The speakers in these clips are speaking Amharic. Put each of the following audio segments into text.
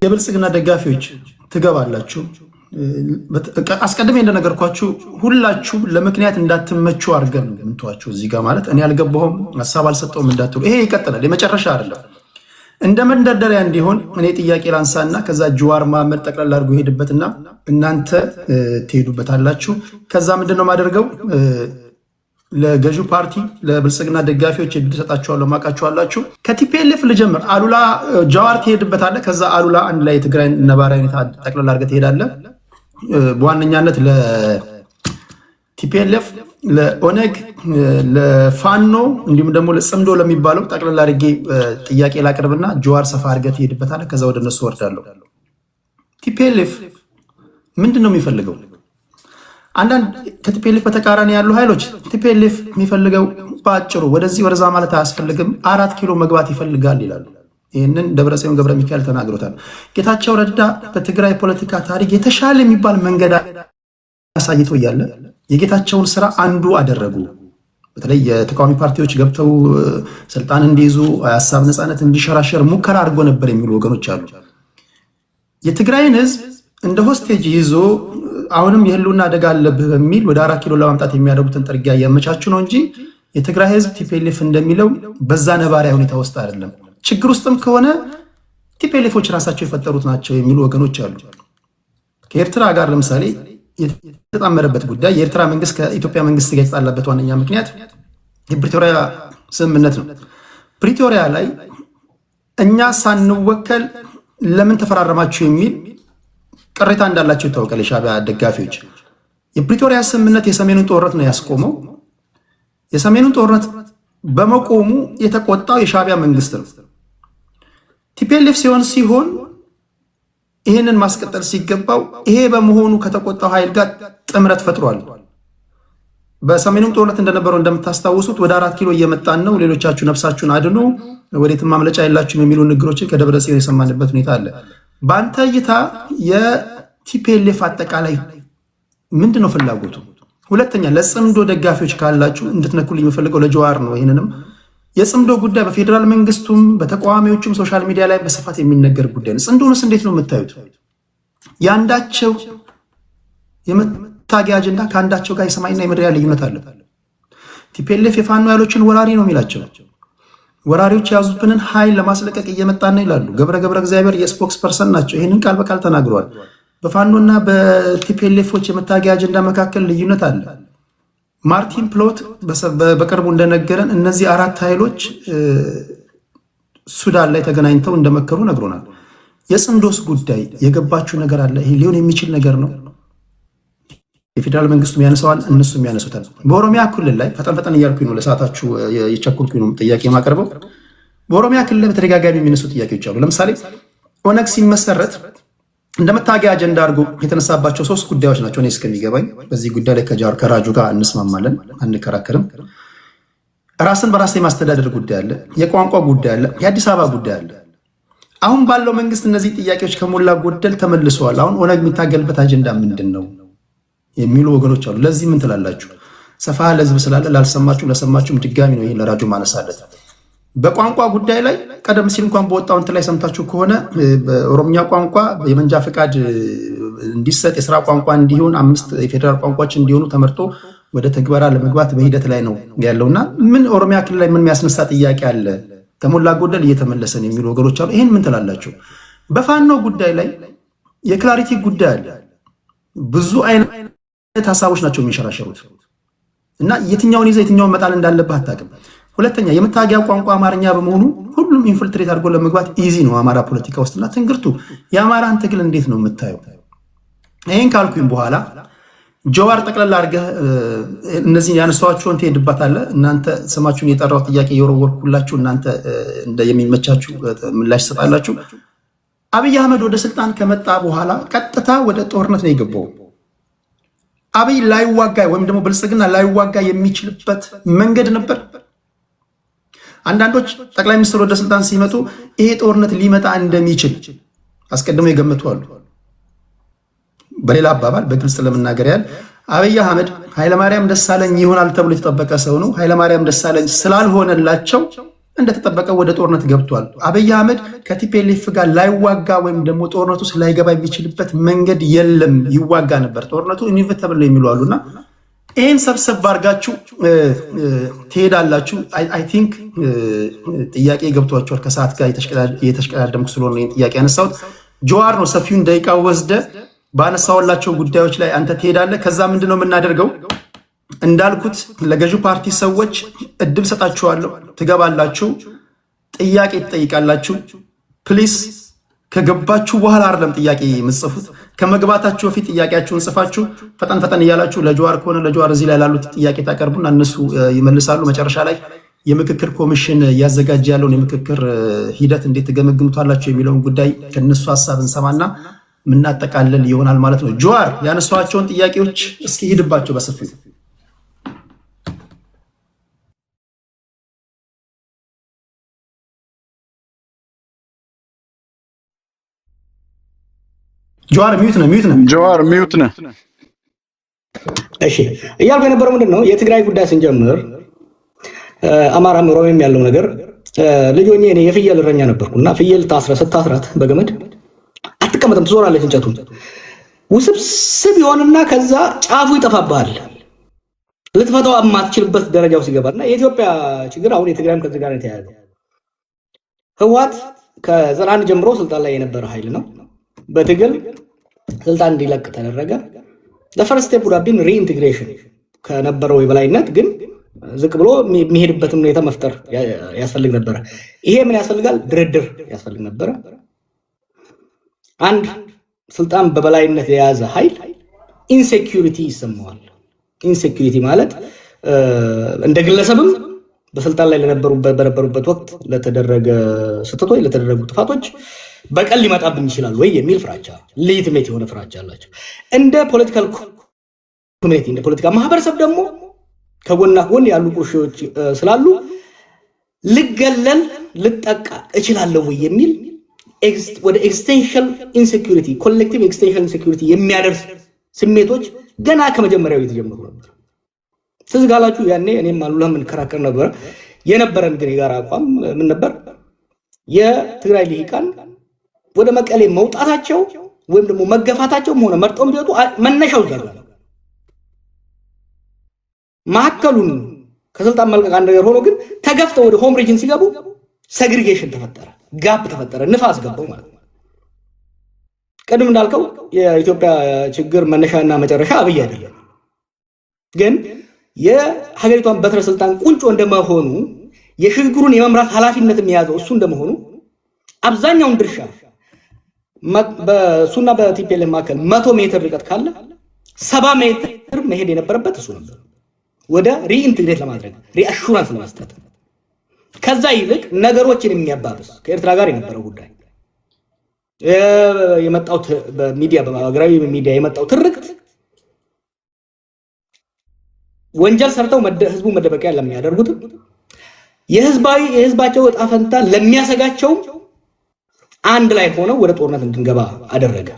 የብልጽግና ደጋፊዎች ትገባላችሁ። አስቀድሜ እንደነገርኳችሁ ሁላችሁም ለምክንያት እንዳትመቹ አድርገን ምንቷችሁ እዚህ ጋር ማለት እኔ አልገባሁም ሀሳብ አልሰጠውም እንዳትሉ። ይሄ ይቀጥላል፣ የመጨረሻ አይደለም። እንደ መንደርደሪያ እንዲሆን እኔ ጥያቄ ላንሳና ከዛ ጀዋር መሐመድ ጠቅላላ አድርጎ ይሄድበትና እናንተ ትሄዱበታላችሁ። ከዛ ምንድነው ማደርገው ለገዢው ፓርቲ ለብልጽግና ደጋፊዎች እድሰጣቸዋለሁ፣ ማቃቸዋላችሁ። ከቲፒኤልኤፍ ልጀምር። አሉላ ጀዋር ትሄድበታለህ። ከዛ አሉላ አንድ ላይ የትግራይ ነባራዊ ሁኔታ ጠቅላላ አድርገህ ትሄዳለህ። በዋነኛነት ለቲፒኤልኤፍ፣ ለኦነግ፣ ለፋኖ እንዲሁም ደግሞ ለጽምዶ ለሚባለው ጠቅላላ አድርጌ ጥያቄ ላቅርብና ጀዋር ሰፋ አድርገህ ትሄድበታለህ። ከዛ ወደ እነሱ ወርዳለሁ። ቲፒኤልኤፍ ምንድን ነው የሚፈልገው? አንዳንድ ከቲፒኤልኤፍ በተቃራኒ ያሉ ኃይሎች ቲፒኤልኤፍ የሚፈልገው በአጭሩ ወደዚህ ወደዛ ማለት አያስፈልግም፣ 4 ኪሎ መግባት ይፈልጋል ይላሉ። ይህንን ደብረጽዮን ገብረ ሚካኤል ተናግሮታል። ጌታቸው ረዳ በትግራይ ፖለቲካ ታሪክ የተሻለ የሚባል መንገድ አሳይቶ እያለ የጌታቸውን ስራ አንዱ አደረጉ። በተለይ የተቃዋሚ ፓርቲዎች ገብተው ስልጣን እንዲይዙ ሀሳብ ነፃነት እንዲሸራሸር ሙከራ አድርጎ ነበር የሚሉ ወገኖች አሉ። የትግራይን ህዝብ እንደ ሆስቴጅ ይዞ አሁንም የህልውና አደጋ አለብህ በሚል ወደ 4 ኪሎ ለማምጣት የሚያደርጉትን ጥርጊያ እያመቻቹ ነው እንጂ የትግራይ ህዝብ ቲፒኤልኤፍ እንደሚለው በዛ ነባሪያ ሁኔታ ውስጥ አይደለም። ችግር ውስጥም ከሆነ ቲፒኤልኤፎች ራሳቸው የፈጠሩት ናቸው የሚሉ ወገኖች አሉ። ከኤርትራ ጋር ለምሳሌ የተጣመረበት ጉዳይ የኤርትራ መንግስት ከኢትዮጵያ መንግስት ጋር የተጣላበት ዋነኛ ምክንያት የፕሪቶሪያ ስምምነት ነው። ፕሪቶሪያ ላይ እኛ ሳንወከል ለምን ተፈራረማችሁ የሚል ቅሬታ እንዳላቸው ይታወቃል። የሻዕቢያ ደጋፊዎች የፕሪቶሪያ ስምምነት የሰሜኑን ጦርነት ነው ያስቆመው። የሰሜኑን ጦርነት በመቆሙ የተቆጣው የሻዕቢያ መንግስት ነው። ቲፒኤልኤፍ ሲሆን ይህንን ማስቀጠል ሲገባው ይሄ በመሆኑ ከተቆጣው ኃይል ጋር ጥምረት ፈጥሯል። በሰሜኑም ጦርነት እንደነበረው እንደምታስታውሱት ወደ 4 ኪሎ እየመጣን ነው፣ ሌሎቻችሁ ነፍሳችሁን አድኑ፣ ወዴትም ማምለጫ የላችሁም የሚሉ ንግሮችን ከደብረጽዮን የሰማንበት ሁኔታ አለ። በአንተ እይታ የቲፒኤልኤፍ አጠቃላይ ምንድን ነው ፍላጎቱ? ሁለተኛ ለጽምዶ ደጋፊዎች ካላችሁ እንድትነኩልኝ የምፈልገው ለጀዋር ነው። ይህንንም የጽምዶ ጉዳይ በፌዴራል መንግስቱም በተቃዋሚዎቹም ሶሻል ሚዲያ ላይ በስፋት የሚነገር ጉዳይ ነው። ጽምዶንስ እንዴት ነው የምታዩት? የአንዳቸው የመታገያ አጀንዳ ከአንዳቸው ጋር የሰማይና የምድር ልዩነት አለ። ቲፒኤልኤፍ የፋኖ ኃይሎችን ወራሪ ነው የሚላቸው። ወራሪዎች የያዙብንን ኃይል ለማስለቀቅ እየመጣን ነው ይላሉ። ገብረ እግዚአብሔር የስፖክስ ፐርሰን ናቸው። ይህንን ቃል በቃል ተናግረዋል። በፋኖና በቲፒኤልኤፎች የመታገያ አጀንዳ መካከል ልዩነት አለ። ማርቲን ፕሎት በቅርቡ እንደነገረን እነዚህ 4 ኃይሎች ሱዳን ላይ ተገናኝተው እንደመከሩ ነግሮናል። የጽምዶስ ጉዳይ የገባችሁ ነገር አለ? ይሄ ሊሆን የሚችል ነገር ነው? የፌዴራል መንግስቱም ያነሳዋል፣ እነሱም ያነሱታል። በኦሮሚያ ክልል ላይ ፈጠን እያልኩኝ ነው፣ ለሰዓታችሁ የቸኮልኩኝ ነው ጥያቄ የማቀርበው። በኦሮሚያ ክልል ላይ በተደጋጋሚ የሚነሱ ጥያቄዎች አሉ። ለምሳሌ ኦነግ ሲመሰረት እንደ መታገያ አጀንዳ አድርጎ የተነሳባቸው 3 ጉዳዮች ናቸው እኔ እስከሚገባኝ። በዚህ ጉዳይ ላይ ከራጁ ጋር እንስማማለን፣ አንከራከርም። ራስን በራስ የማስተዳደር ጉዳይ አለ፣ የቋንቋ ጉዳይ አለ፣ የአዲስ አበባ ጉዳይ አለ። አሁን ባለው መንግስት እነዚህ ጥያቄዎች ከሞላ ጎደል ተመልሰዋል። አሁን ኦነግ የሚታገልበት አጀንዳ ምንድን ነው የሚሉ ወገኖች አሉ። ለዚህ ምን ትላላችሁ? ሰፋ ለህዝብ ስላለ ላልሰማችሁ ለሰማችሁም ድጋሚ ነው ይሄን ለራጁ ማነሳለት። በቋንቋ ጉዳይ ላይ ቀደም ሲል እንኳን በወጣው እንትን ላይ ሰምታችሁ ከሆነ በኦሮምኛ ቋንቋ የመንጃ ፈቃድ እንዲሰጥ የስራ ቋንቋ እንዲሆን 5 የፌዴራል ቋንቋዎች እንዲሆኑ ተመርጦ ወደ ተግባራ ለመግባት በሂደት ላይ ነው ያለውና ምን ኦሮሚያ ክልል ላይ ምን የሚያስነሳ ጥያቄ አለ? ከሞላ ጎደል እየተመለሰን የሚሉ ወገኖች አሉ። ይሄን ምን ትላላችሁ? በፋኖ ጉዳይ ላይ የክላሪቲ ጉዳይ አለ። ብዙ አይነት ሀሳቦች ናቸው የሚንሸራሸሩት እና የትኛውን ይዘህ የትኛውን መጣል እንዳለብህ አታውቅም። ሁለተኛ የመታገያ ቋንቋ አማርኛ በመሆኑ ሁሉም ኢንፊልትሬት አድርጎ ለመግባት ኢዚ ነው አማራ ፖለቲካ ውስጥና ትንግርቱ የአማራን ትግል እንዴት ነው የምታየው? ይህን ካልኩኝ በኋላ ጀዋር ጠቅላላ አድርገህ እነዚህን ያነሷቸውን ትሄድባታለህ። እናንተ ስማችሁን የጠራው ጥያቄ የወረወርኩላችሁ እናንተ የሚመቻችሁ ምላሽ ትሰጣላችሁ። አብይ አህመድ ወደ ስልጣን ከመጣ በኋላ ቀጥታ ወደ ጦርነት ነው የገባው። አብይ ላይዋጋ ወይም ደግሞ ብልጽግና ላይዋጋ የሚችልበት መንገድ ነበር። አንዳንዶች ጠቅላይ ሚኒስትር ወደ ስልጣን ሲመጡ ይሄ ጦርነት ሊመጣ እንደሚችል አስቀድመው የገመቱ አሉ። በሌላ አባባል በግልጽ ለመናገር ያህል አብይ አህመድ ኃይለማርያም ደሳለኝ ይሆናል ተብሎ የተጠበቀ ሰው ነው። ኃይለማርያም ደሳለኝ ስላልሆነላቸው እንደተጠበቀ ወደ ጦርነት ገብቷል። አብይ አህመድ ከቲፒኤልኤፍ ጋር ላይዋጋ ወይም ደግሞ ጦርነቱ ውስጥ ላይገባ የሚችልበት መንገድ የለም። ይዋጋ ነበር። ጦርነቱ ኢኒቪተብል ነው የሚሉ አሉና ይህን ሰብሰብ አድርጋችሁ ትሄዳላችሁ። አይ ቲንክ ጥያቄ ገብቷቸዋል። ከሰዓት ጋር የተሽቀዳደምኩ ስለሆነ ይህን ጥያቄ ያነሳሁት። ጀዋር ነው ሰፊውን ደቂቃ ወስደ ባነሳውላቸው ጉዳዮች ላይ አንተ ትሄዳለህ። ከዛ ምንድነው የምናደርገው? እንዳልኩት ለገዢው ፓርቲ ሰዎች እድል ሰጣችኋለሁ፣ ትገባላችሁ፣ ጥያቄ ትጠይቃላችሁ። ፕሊስ ከገባችሁ በኋላ አይደለም ጥያቄ የምትጽፉት፣ ከመግባታችሁ በፊት ጥያቄያችሁን ጽፋችሁ ፈጠን ፈጠን እያላችሁ ለጀዋር ከሆነ ለጀዋር እዚህ ላይ ላሉት ጥያቄ ታቀርቡና እነሱ ይመልሳሉ። መጨረሻ ላይ የምክክር ኮሚሽን እያዘጋጀ ያለውን የምክክር ሂደት እንዴት ትገመግሙታላችሁ የሚለውን ጉዳይ ከነሱ ሀሳብ እንሰማና ምናጠቃለል ይሆናል ማለት ነው። ጀዋር ያነሷቸውን ጥያቄዎች እስኪ ሂድባቸው በሰፊው። ጀዋር ሚዩት ነው። ጀዋር ሚዩት ነው። እሺ እያልኩ የነበረው ምንድን ነው የትግራይ ጉዳይ ስንጀምር አማራም ኦሮሞም ያለው ነገር ልጅ ሆኜ እኔ የፍየል እረኛ ነበርኩና ፍየል ስታስራት በገመድ አትቀመጥም፣ ትዞራለች እንጨቱን። ውስብስብ ይሆንና ከዛ ጫፉ ይጠፋብሃል፣ ልትፈታው የማትችልበት ደረጃው ሲገባና የኢትዮጵያ ችግር አሁን የትግራይም ከዚህ ጋር የተያያዘው ህወሓት ከ91 ጀምሮ ስልጣን ላይ የነበረ ኃይል ነው። በትግል ስልጣን እንዲለቅ ተደረገ። ለፈርስት ስቴፕ ቡዳቢን ሪኢንቴግሬሽን ከነበረው የበላይነት ግን ዝቅ ብሎ የሚሄድበትን ሁኔታ መፍጠር ያስፈልግ ነበረ። ይሄ ምን ያስፈልጋል? ድርድር ያስፈልግ ነበረ። አንድ ስልጣን በበላይነት የያዘ ኃይል ኢንሴኪዩሪቲ ይሰማዋል። ኢንሴኪዩሪቲ ማለት እንደ ግለሰብም በስልጣን ላይ በነበሩበት ወቅት ለተደረገ ስህተቶች፣ ለተደረጉ ጥፋቶች በቀል ሊመጣብን ይችላል ወይ የሚል ፍራቻ፣ ሌጂቲሜት የሆነ ፍራቻ አላቸው። እንደ ፖለቲካል ኮሚኒቲ፣ እንደ ፖለቲካ ማህበረሰብ ደግሞ ከጎና ጎን ያሉ ቁርሾች ስላሉ ልገለል ልጠቃ እችላለሁ ወይ የሚል ወደ ኤክስቴንሽን ኢንሴኪዩሪቲ፣ ኮሌክቲቭ ኤክስቴንሽን ኢንሴኪዩሪቲ የሚያደርስ ስሜቶች ገና ከመጀመሪያው የተጀመሩ ነበር። ትዝ ካላችሁ ያኔ እኔም አሉላ የምንከራከር ነበር። የነበረን ግን የጋራ አቋም ምን ነበር? የትግራይ ልሂቃን ወደ መቀሌ መውጣታቸው ወይም ደግሞ መገፋታቸውም ሆነ መርጠው ቢወጡ መነሻው ዘላ ማዕከሉን ከስልጣን መልቀቅ አንድ ነገር ሆኖ ግን ተገፍተው ወደ ሆም ሪጅን ሲገቡ ሰግሪጌሽን ተፈጠረ፣ ጋፕ ተፈጠረ፣ ንፋስ ገባው ማለት ነው። ቀድም እንዳልከው የኢትዮጵያ ችግር መነሻና መጨረሻ አብይ አይደለም። ግን የሀገሪቷን በትረ ስልጣን ቁንጮ እንደመሆኑ የሽግግሩን የመምራት ኃላፊነት የሚያዘው እሱ እንደመሆኑ አብዛኛውን ድርሻ በሱና በቲፒኤልኤፍ መካከል 100 ሜትር ርቀት ካለ 70 ሜትር መሄድ የነበረበት እሱ ነበር፣ ወደ ሪኢንቴግሬት ለማድረግ ሪአሹራንስ ለመስጠት። ከዛ ይልቅ ነገሮችን የሚያባብስ ከኤርትራ ጋር የነበረው ጉዳይ የመጣው በሚዲያ በማህበራዊ ሚዲያ የመጣው ትርክት ወንጀል ሰርተው ህዝቡ መደበቂያ ለሚያደርጉት የህዝባቸው ዕጣ ፈንታ ለሚያሰጋቸው አንድ ላይ ሆነው ወደ ጦርነት እንድንገባ አደረገ።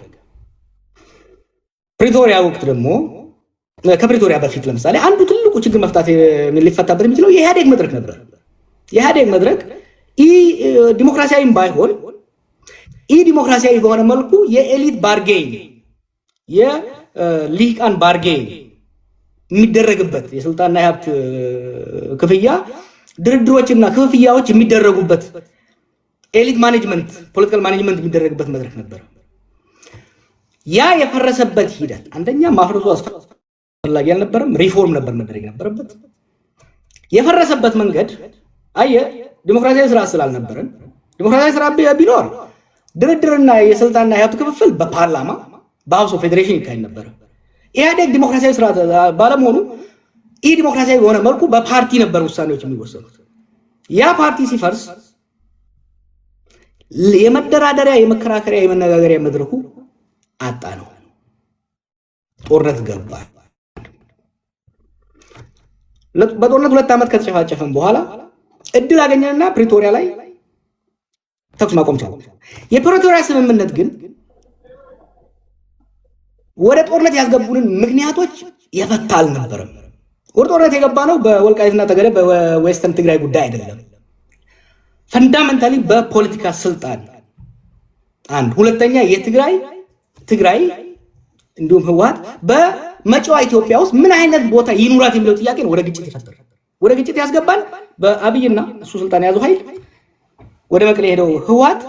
ፕሪቶሪያ ወቅት ደግሞ ከፕሪቶሪያ በፊት ለምሳሌ አንዱ ትልቁ ችግር መፍታት ሊፈታበት የሚችለው የኢህአዴግ መድረክ ነበር። የኢህአዴግ መድረክ ዲሞክራሲያዊም ባይሆን ዲሞክራሲያዊ በሆነ መልኩ የኤሊት ባርጌን የሊቃን ባርጌን የሚደረግበት የስልጣንና የሀብት ክፍያ ድርድሮችና ክፍያዎች የሚደረጉበት ኤሊት ማኔጅመንት ፖለቲካል ማኔጅመንት የሚደረግበት መድረክ ነበር። ያ የፈረሰበት ሂደት አንደኛ ማፍረሱ አስፈላጊ አልነበረም፣ ሪፎርም ነበር መደረግ ነበረበት። የፈረሰበት መንገድ ዲሞክራሲያዊ ስራ ስላልነበረን፣ ዲሞክራሲያዊ ስራ ቢኖር ድርድርና የስልጣንና የሀብት ክፍፍል በፓርላማ በሀውስ ኦፍ ፌዴሬሽን ይካሄድ ነበር። ኢህአዴግ ዲሞክራሲያዊ ስራ ባለመሆኑ ዲሞክራሲያዊ በሆነ መልኩ በፓርቲ ነበር ውሳኔዎች የሚወሰኑት። ያ ፓርቲ ሲፈርስ የመደራደሪያ የመከራከሪያ የመነጋገሪያ መድረኩ አጣ ነው። ጦርነት ገባ። በጦርነት 2 ዓመት ከተጨፋጨፈን በኋላ እድል አገኘንና ፕሪቶሪያ ላይ ተኩስ ማቆም ቻለ። የፕሪቶሪያ ስምምነት ግን ወደ ጦርነት ያስገቡንን ምክንያቶች የፈታ አልነበረም። ወደ ጦርነት የገባ ነው በወልቃይትና ጠገዴ በዌስተርን ትግራይ ጉዳይ አይደለም። ፈንዳሜንታሊ በፖለቲካ ስልጣን አንድ ሁለተኛ የትግራይ እንዲሁም ህወሓት በመጪዋ ኢትዮጵያ ውስጥ ምን አይነት ቦታ ይኑራት የሚለው ጥያቄ ነው ወደ ግጭት ያስገባል። በአብይና እሱ ስልጣን ያዙ ኃይል ወደ መቀሌ ሄደው ህወሓት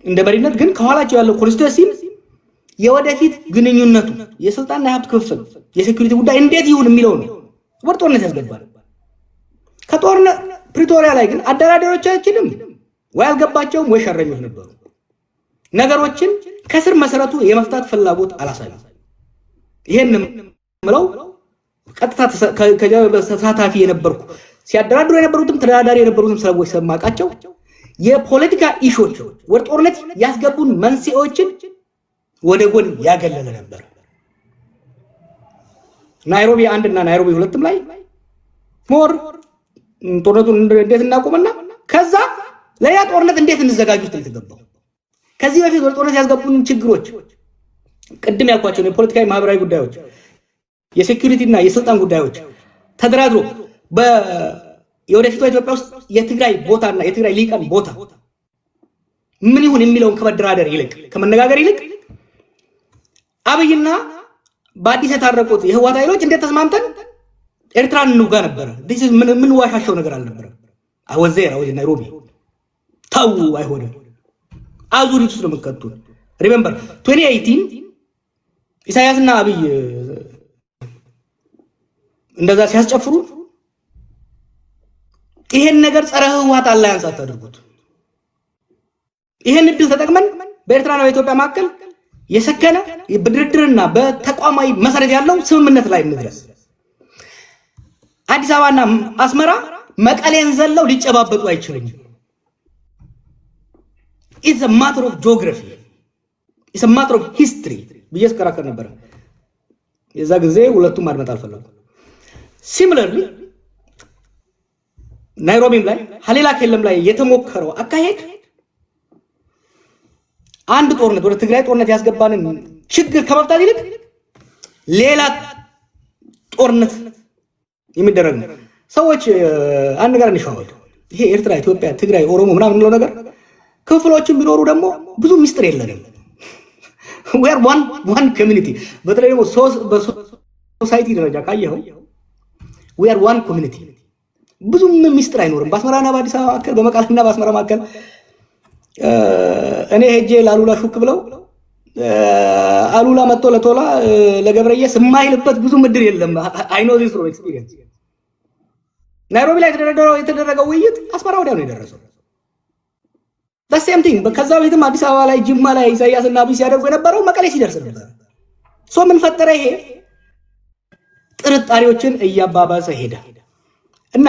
እንደ መሪነት ግን ከኋላቸው ያለው ኮንስቲትዩንሲ የወደፊት ግንኙነቱ የስልጣንና የሀብት ክፍፍል የሴኩሪቲ ጉዳይ እንዴት ይሁን የሚለው ነው ወደ ጦርነት ያስገባል። ከጦርነት ፕሪቶሪያ ላይ ግን አደራዳሪዎቻችንም ወይ አልገባቸውም ወይ ሸረኞች ነበሩ። ነገሮችን ከስር መሰረቱ የመፍታት ፍላጎት አላሳዩም። ይሄን ምለው ቀጥታ ተሳታፊ የነበርኩ ሲያደራድሩ የነበሩትም ተደራዳሪ የነበሩትም ሰዎች ሰማቃቸው የፖለቲካ ኢሹዎች ወደ ጦርነት ያስገቡን መንስኤዎችን ወደ ጎን ያገለለ ነበር። ናይሮቢ 1 እና ናይሮቢ 2 ላይ ሞር ጦርነቱን እንዴት እናቆምና ከዛ ለያ ጦርነት እንዴት እንዘጋጁ ተልተገባው። ከዚህ በፊት ወደ ጦርነት ያስገቡን ችግሮች ቅድም ያልኳቸው የፖለቲካዊ ማህበራዊ ጉዳዮች የሴኩሪቲ እና የስልጣን ጉዳዮች ተደራድሮ የወደፊቷ ኢትዮጵያ ውስጥ የትግራይ ቦታና የትግራይ ሊቃን ቦታ ምን ይሁን የሚለውን ከመደራደር ይልቅ ከመነጋገር ይልቅ አብይና በአዲስ የታረቁት የህወሓት ኃይሎች እንዴት ተስማምተን ኤርትራን እንውጋ ነበር። ምን ዋሻቸው ነገር አልነበረም። አወዘራ ወይ ናይሮቢ ታው አይሆንም። አዙሪት ውስጥ ነው የምትከቱን። ሪሜምበር 2018 ኢሳያስና አብይ እንደዛ ሲያስጨፍሩ ይሄን ነገር ጸረ ህወሓት አላያንስ አታድርጉት። ይሄን እድል ተጠቅመን በኤርትራና በኢትዮጵያ መካከል የሰከነ በድርድርና በተቋማዊ መሰረት ያለው ስምምነት ላይ እንድረስ። አዲስ አበባና አስመራ መቀሌን ዘለው ሊጨባበጡ አይችሉም። It's a matter of geography. It's a matter of history. ብዬስ ከራከር ነበር። የዛ ጊዜ ሁለቱም ማድመጥ አልፈለጉ። Similarly ናይሮቢም ላይ ሀሌላ ከለም ላይ የተሞከረው አካሄድ አንድ ጦርነት ወደ ትግራይ ጦርነት ያስገባንን ችግር ከመፍታት ይልቅ ሌላ ጦርነት የሚደረግ ነው። ሰዎች አንድ ነገር እንሻወል። ይሄ ኤርትራ፣ ኢትዮጵያ፣ ትግራይ፣ ኦሮሞ ምናምን ነው ነገር ክፍሎችን ቢኖሩ ደግሞ ብዙ ሚስጥር የለንም። we are one community። በተለይ ደግሞ በሶሳይቲ ደረጃ ካየኸው we are one community። ብዙ ሚስጥር አይኖርም። በአስመራና በአዲስ አበባ መካከል በመቀሌና በአስመራ መካከል እኔ ሄጄ ላሉላ ሹክ ብለው አሉላ መጥቶ ለቶላ ለገብረየስ የማይልበት ብዙ ምድር የለም። አይ ኖ ዚስ ፍሮም ኤክስፒሪየንስ። ናይሮቢ ላይ የተደረገው ውይይት አስመራ ወዲያ ነው የደረሰው። በሴም ቲንግ ከዛ በፊትም አዲስ አበባ ላይ ጅማ ላይ ኢሳያስና አብይ ሲያደርጉ የነበረው መቀሌ ሲደርስ ነበር። ሶ ምን ፈጠረ? ይሄ ጥርጣሬዎችን እያባባሰ ሄደ እና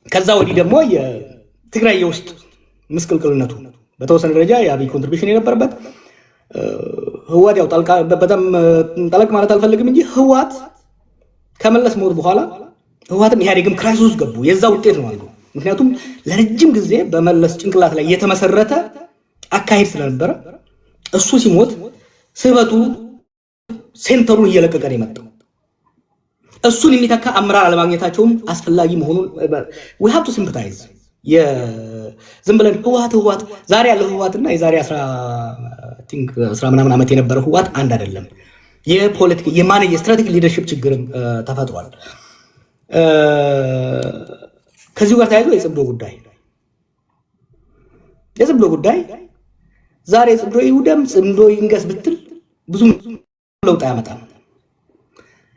ከዛ ወዲህ ደግሞ የትግራይ የውስጥ ምስቅልቅልነቱ በተወሰነ ደረጃ የአብይ ኮንትሪቢዩሽን የነበረበት ህወሓት ያው በጣም ጠለቅ ማለት አልፈልግም እንጂ ህወሓት ከመለስ ሞት በኋላ ህወሓትም ኢህአዴግም ክራይሲስ ውስጥ ገቡ። የዛ ውጤት ነው አልኩ። ምክንያቱም ለረጅም ጊዜ በመለስ ጭንቅላት ላይ የተመሰረተ አካሄድ ስለነበረ እሱ ሲሞት ስበቱ ሴንተሩን እየለቀቀ ነው የመጣው። እሱን የሚተካ አመራር አለማግኘታቸውም አስፈላጊ መሆኑን we have to sympathize። ዝም ብለን ህወሓት ዛሬ ያለው ህወሓትና የዛሬ 10 ምናምን ዓመት የነበረው ህወሓት አንድ አይደለም። የፖለቲካ የስትራቴጂክ ሊደርሺፕ ችግርም ተፈጥሯል። ከዚሁ ጋር ተያይዞ የጽምዶ ጉዳይ ዛሬ ጽምዶ ይውደም ጽምዶ ይንገስ ብትል ብዙ ለውጥ አያመጣም።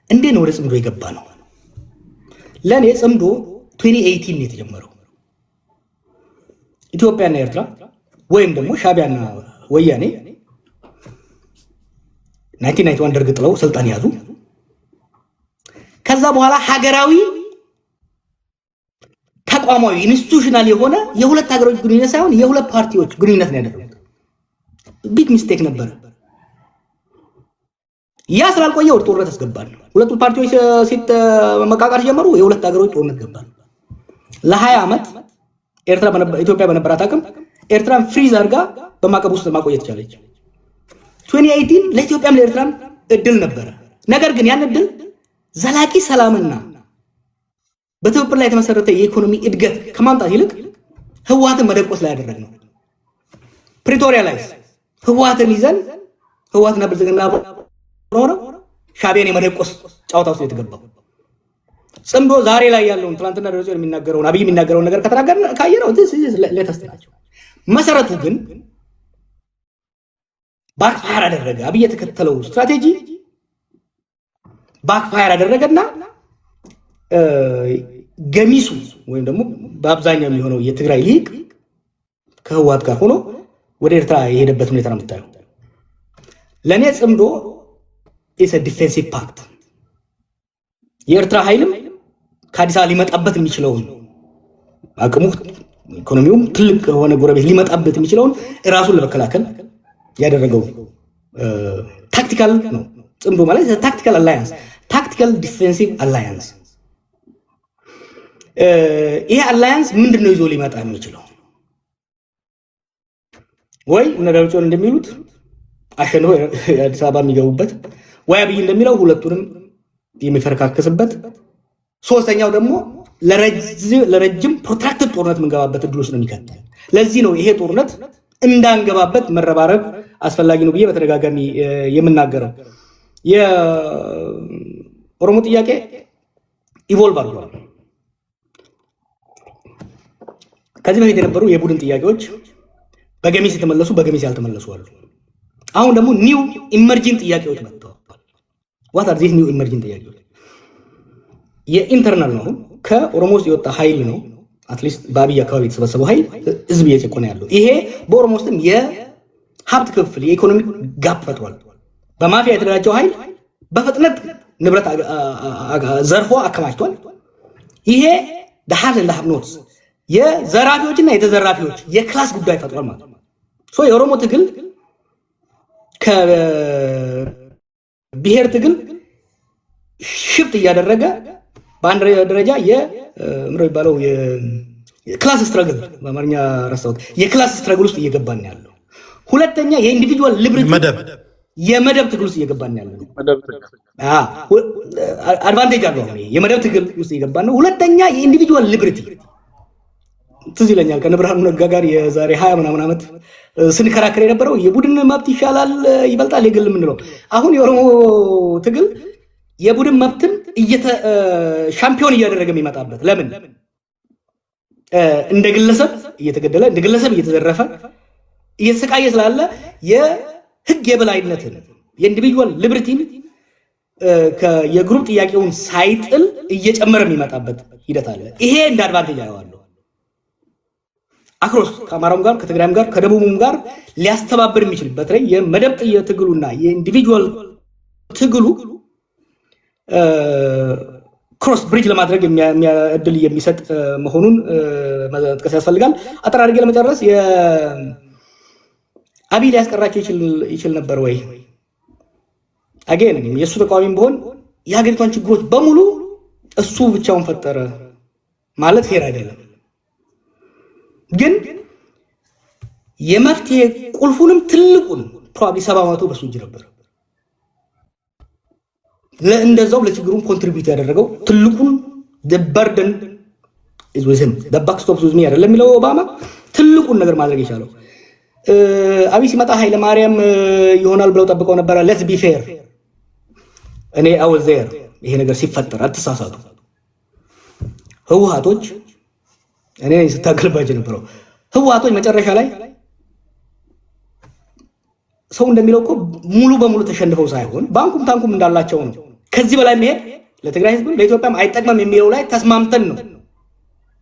እንዴት ነው ወደ ጽምዶ የገባ ነው? ለኔ ጽምዶ 2018 ነው የተጀመረው። ኢትዮጵያና ኤርትራ ወይም ደግሞ ሻቢያና ወያኔ 1991 ደርግ ጥለው ስልጣን ያዙ። ከዛ በኋላ ሀገራዊ ተቋማዊ ኢንስቲትዩሽናል የሆነ የሁለት ሀገሮች ግንኙነት ሳይሆን የሁለት ፓርቲዎች ግንኙነት ነው ያደረጉት። ቢግ ሚስቴክ ነበር። ያ ስላልቆየ ወደ ጦርነት አስገባን። ሁለቱ ፓርቲዎች መቃቃር ጀመሩ። የሁለት ሀገሮች ጦርነት ገባን። ለ20 ዓመት ኢትዮጵያ በነበራት አቅም ኤርትራን ፍሪዝ አድርጋ በማዕቀብ ውስጥ ማቆየት ቻለች። 2018 ለኢትዮጵያም ለኤርትራም እድል ነበረ። ነገር ግን ያን እድል ዘላቂ ሰላምና በትብብር ላይ የተመሰረተ የኢኮኖሚ እድገት ከማምጣት ይልቅ ህወሓትን መደቆስ ላይ ያደረግነው ፕሪቶሪያ ላይ ህወሓትን ይዘን ህወሓትና ብልጽግና ሆነው ሻዕቢያን የመደቆስ ጨዋታ ውስጥ የተገባው ጽምዶ ዛሬ ላይ ያለውን ትናንትና ደረጃ የሚናገረውን አብይ የሚናገረውን ነገር ከተናገርን ካየነው ሌተስት ናቸው። መሰረቱ ግን ባክፋየር አደረገ። አብይ የተከተለው ስትራቴጂ ባክፋየር አደረገና ገሚሱ ወይም ደግሞ በአብዛኛው የሚሆነው የትግራይ ሊግ ከህወሓት ጋር ሆኖ ወደ ኤርትራ የሄደበት ሁኔታ ነው የምታየው። ለእኔ ጽምዶ ኢስ ዲፌንሲቭ ፓክት የኤርትራ ኃይልም ከአዲስ አበባ ሊመጣበት የሚችለውን አቅሙ ኢኮኖሚውም ትልቅ የሆነ ጎረቤት ሊመጣበት የሚችለውን እራሱን ለመከላከል ያደረገው ታክቲካል ነው። ጽምዶ ማለት ታክቲካል አላያንስ፣ ታክቲካል ዲፌንሲቭ አላያንስ። ይሄ አላያንስ ምንድነው ይዞ ሊመጣ የሚችለው? ወይ እነ ደብረጽዮን እንደሚሉት አሸንፈው አዲስ አበባ የሚገቡበት፣ ወይ አብይ እንደሚለው ሁለቱንም የሚፈረካከስበት፣ ሶስተኛው ደግሞ ለረጅም ፕሮትራክትድ ጦርነት የምንገባበት እድል ውስጥ ነው የሚከተል። ለዚህ ነው ይሄ ጦርነት እንዳንገባበት መረባረብ አስፈላጊ ነው ብዬ በተደጋጋሚ የምናገረው። የኦሮሞ ጥያቄ ኢቮልቭ አድርጓል። ከዚህ በፊት የነበሩ የቡድን ጥያቄዎች በገሚስ የተመለሱ በገሚስ ያልተመለሱ አሉ። አሁን ደግሞ ኒው ኢመርጂንግ ጥያቄዎች መጥተዋል። ዋት አር ዚስ ኒው ኢመርጂንግ ጥያቄዎች? የኢንተርናል ነው። ከኦሮሞ ውስጥ የወጣ ኃይል ነው። አትሊስት በአብይ አካባቢ የተሰበሰበው ኃይል ህዝብ እየጨቆነ ያለው ይሄ በኦሮሞ ውስጥም የሀብት ክፍል የኢኮኖሚ ጋፕ ፈጥሯል። በማፊያ የተደራጀው ኃይል በፍጥነት ንብረት ዘርፎ አከማችቷል። ይሄ ዳሃዝ ኖትስ የዘራፊዎችና የተዘራፊዎች የክላስ ጉዳይ ፈጥሯል ማለት ነው። የኦሮሞ ትግል ከብሔር ትግል ሽፍት እያደረገ በአንድ ደረጃ ምንድነው የሚባለው የክላስ ስትራግል በአማርኛ ረሳሁት፣ የክላስ ስትራግል ውስጥ እየገባን ያለው። ሁለተኛ የኢንዲቪጁዋል ሊብሪቲ የመደብ ትግል ውስጥ እየገባን ያለው አድቫንቴጅ አለው። የመደብ ትግል ውስጥ እየገባን ነው። ሁለተኛ የኢንዲቪጁዋል ሊብሪቲ ትዝ ይለኛል ከነብርሃኑ ነጋ ጋር የዛሬ 20 ምናምን ዓመት ስንከራከር የነበረው የቡድን መብት ይሻላል ይበልጣል የግል የምንለው። አሁን የኦሮሞ ትግል የቡድን መብትን ሻምፒዮን እያደረገ የሚመጣበት ለምን እንደ ግለሰብ እየተገደለ እንደ ግለሰብ እየተዘረፈ እየተሰቃየ ስላለ የህግ የበላይነትን የኢንዲቪጁዋል ሊብሪቲን የግሩፕ ጥያቄውን ሳይጥል እየጨመረ የሚመጣበት ሂደት አለ። ይሄ እንደ አድቫንቴጅ አየዋለሁ። አክሮስ ከአማራውም ጋር ከትግራይም ጋር ከደቡብም ጋር ሊያስተባብር የሚችል በተለይ የመደብ ትግሉና የኢንዲቪጁዋል ትግሉ ክሮስ ብሪጅ ለማድረግ እድል የሚሰጥ መሆኑን መጥቀስ ያስፈልጋል። አጠር አድርጌ ለመጨረስ አብይ ሊያስቀራቸው ይችል ነበር ወይ? አጌን የእሱ ተቃዋሚም ቢሆን የሀገሪቷን ችግሮች በሙሉ እሱ ብቻውን ፈጠረ ማለት ፌር አይደለም። ግን የመፍትሄ ቁልፉንም ትልቁን ፕሮባብሊ 70% በሱ እጅ ነበር። ለእንደዛው ለችግሩን ኮንትሪቢዩት ያደረገው ትልቁን the burden is with him the buck stops with me አይደለም የሚለው ኦባማ ትልቁን ነገር ማድረግ የቻለው። አብይ ሲመጣ ኃይለ ማርያም ይሆናል ብለው ጠብቀው ነበር። let's be fair እኔ I was there ይሄ ነገር ሲፈጠር አትሳሳቱ። ህወሓቶች እኔ ስታገልባቸው ነበረው። ህወሓቶች መጨረሻ ላይ ሰው እንደሚለው እኮ ሙሉ በሙሉ ተሸንፈው ሳይሆን ባንኩም ታንኩም እንዳላቸው ነው። ከዚህ በላይ መሄድ ለትግራይ ህዝብ ለኢትዮጵያም አይጠቅምም የሚለው ላይ ተስማምተን ነው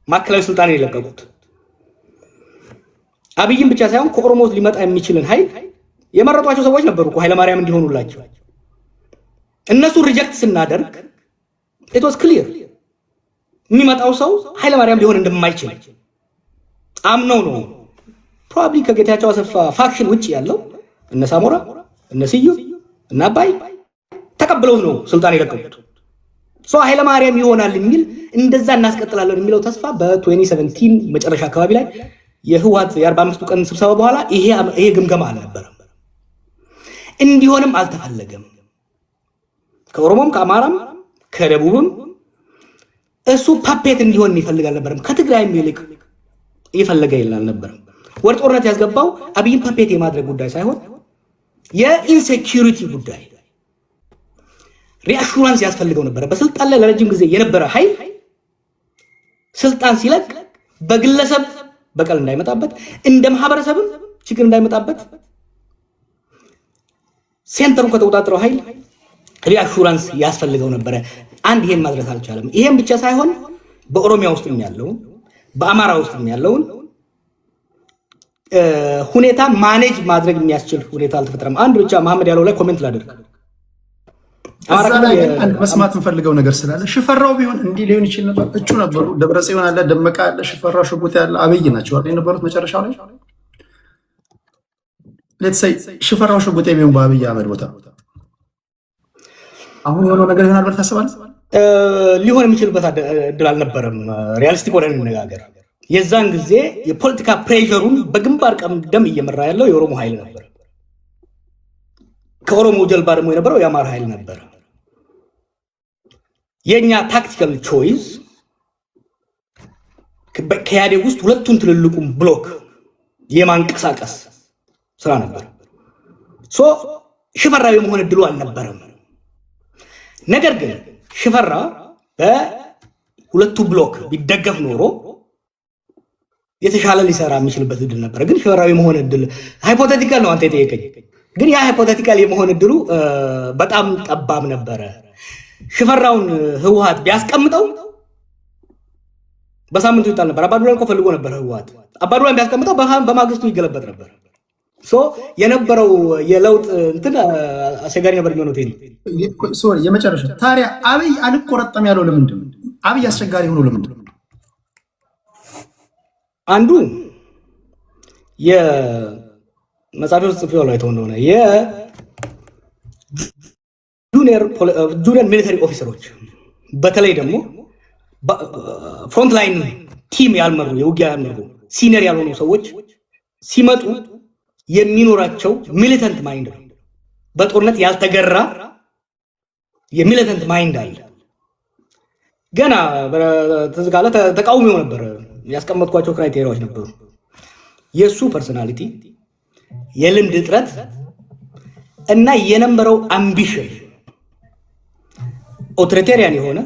ማዕከላዊ ስልጣን የለቀቁት። አብይም ብቻ ሳይሆን ከኦሮሞ ሊመጣ የሚችልን ኃይል የመረጧቸው ሰዎች ነበሩ እኮ ኃይለማርያም እንዲሆኑላቸው። እነሱ ሪጀክት ስናደርግ it was clear የሚመጣው ሰው ኃይለማርያም ሊሆን እንደማይችል አምነው ነው። ፕሮባብሊ ከጌታቸው አሰፋ ፋክሽን ውጪ ያለው እነ ሳሞራ እነ ስዩም እና አባይ ተቀብለው ነው ስልጣን የለቀቁት። ኃይለማርያም ይሆናል የሚል እንደዛ እናስቀጥላለን የሚለው ተስፋ በ2017 መጨረሻ አካባቢ ላይ የህወሓት የ45 ቀን ስብሰባ በኋላ ይሄ ግምገማ አልነበረም። እንዲሆንም አልተፈለገም። ከኦሮሞም ከአማራም ከደቡብም እሱ ፓፔት እንዲሆን ይፈልግ አልነበረም። ከትግራይ ይልቅ እየፈለገ አልነበረም። ወደ ጦርነት ያስገባው አብይን ፓፔት የማድረግ ጉዳይ ሳይሆን የኢንሴኪዩሪቲ ጉዳይ ሪአሹራንስ ያስፈልገው ነበር። በስልጣን ላይ ለረጅም ጊዜ የነበረ ኃይል ስልጣን ሲለቅ በግለሰብ በቀል እንዳይመጣበት፣ እንደ ማህበረሰብም ችግር እንዳይመጣበት ሴንተሩን ከተቆጣጠረው ኃይል ሪአሹራንስ ያስፈልገው ነበር። አንድ ይሄን ማድረስ አልቻለም። ይሄን ብቻ ሳይሆን በኦሮሚያ ውስጥም ያለውን በአማራ ውስጥም ያለውን ሁኔታ ማኔጅ ማድረግ የሚያስችል ሁኔታ አልተፈጠረም። አንድ ብቻ መሐመድ ያለው ላይ ኮሜንት ላደርግ። እዛ ላይ አንድ መስማት የምፈልገው ነገር ስላለ ሽፈራው ቢሆን እንዲህ ሊሆን ይችል ነበር። እጩ ነበሩ። ደብረጽዮን አለ፣ ደመቀ አለ፣ ሽፈራው ሽጉጤ ያለ፣ አብይ ናቸው የነበሩት መጨረሻው ላይ። ሌትስ ሴይ ሽፈራው ሽጉጤ ቢሆን በአብይ አህመድ ቦታ አሁን የሆነው ነገር ይሆናል ብለህ ታስባለህ? ሊሆን የሚችልበት እድል አልነበረም። ሪያሊስቲክ ሆነን እንነጋገር። የዛን ጊዜ የፖለቲካ ፕሬሸሩን በግንባር ቀደም እየመራ ያለው የኦሮሞ ኃይል ነበር። ከኦሮሞ ጀልባ ደግሞ የነበረው የአማራ ኃይል ነበር። የኛ ታክቲካል ቾይስ ከኢህአዴግ ውስጥ ሁለቱን ትልልቁን ብሎክ የማንቀሳቀስ ስራ ነበር። ሽፈራ የመሆን እድሉ አልነበረም። ነገር ግን ሽፈራ በሁለቱ ብሎክ ቢደገፍ ኖሮ የተሻለ ሊሰራ የሚችልበት እድል ነበር። ግን ሽፈራዊ የመሆን እድል ሃይፖቴቲካል ነው አንተ የጠየቀኝ። ግን ያ ሃይፖቴቲካል የመሆን እድሉ በጣም ጠባብ ነበረ። ሽፈራውን ህወሓት ቢያስቀምጠው በሳምንቱ ይጣል ነበር። አባዱላን እኮ ፈልጎ ነበር ህወሓት። አባዱላን ቢያስቀምጠው በማግስቱ ይገለበጥ ነበር። የነበረው የለውጥ እንትን አስቸጋሪ ነበር የሚሆነው። ሶሪ የመጨረሻ ታዲያ አብይ አልቆረጠም ያለው ለምንድን ነው? አብይ አስቸጋሪ ሆኖ ለምንድን ነው? አንዱ የመጽሐፍ ውስጥ ጽፌው ላይ ተሆነ ጁኒየር ሚሊተሪ ኦፊሰሮች በተለይ ደግሞ ፍሮንት ላይን ቲም ያልመሩ የውጊያ ያልመሩ ሲኒየር ያልሆኑ ሰዎች ሲመጡ የሚኖራቸው ሚሊተንት ማይንድ ነው። በጦርነት ያልተገራ የሚሊተንት ማይንድ አለ። ገና ተዝጋለ ተቃውሞው ነበር። ያስቀመጥኳቸው ክራይቴሪያዎች ነበሩ። የሱ ፐርሰናሊቲ፣ የልምድ እጥረት እና የነበረው አምቢሽን ኦቶሪቴሪያን የሆነ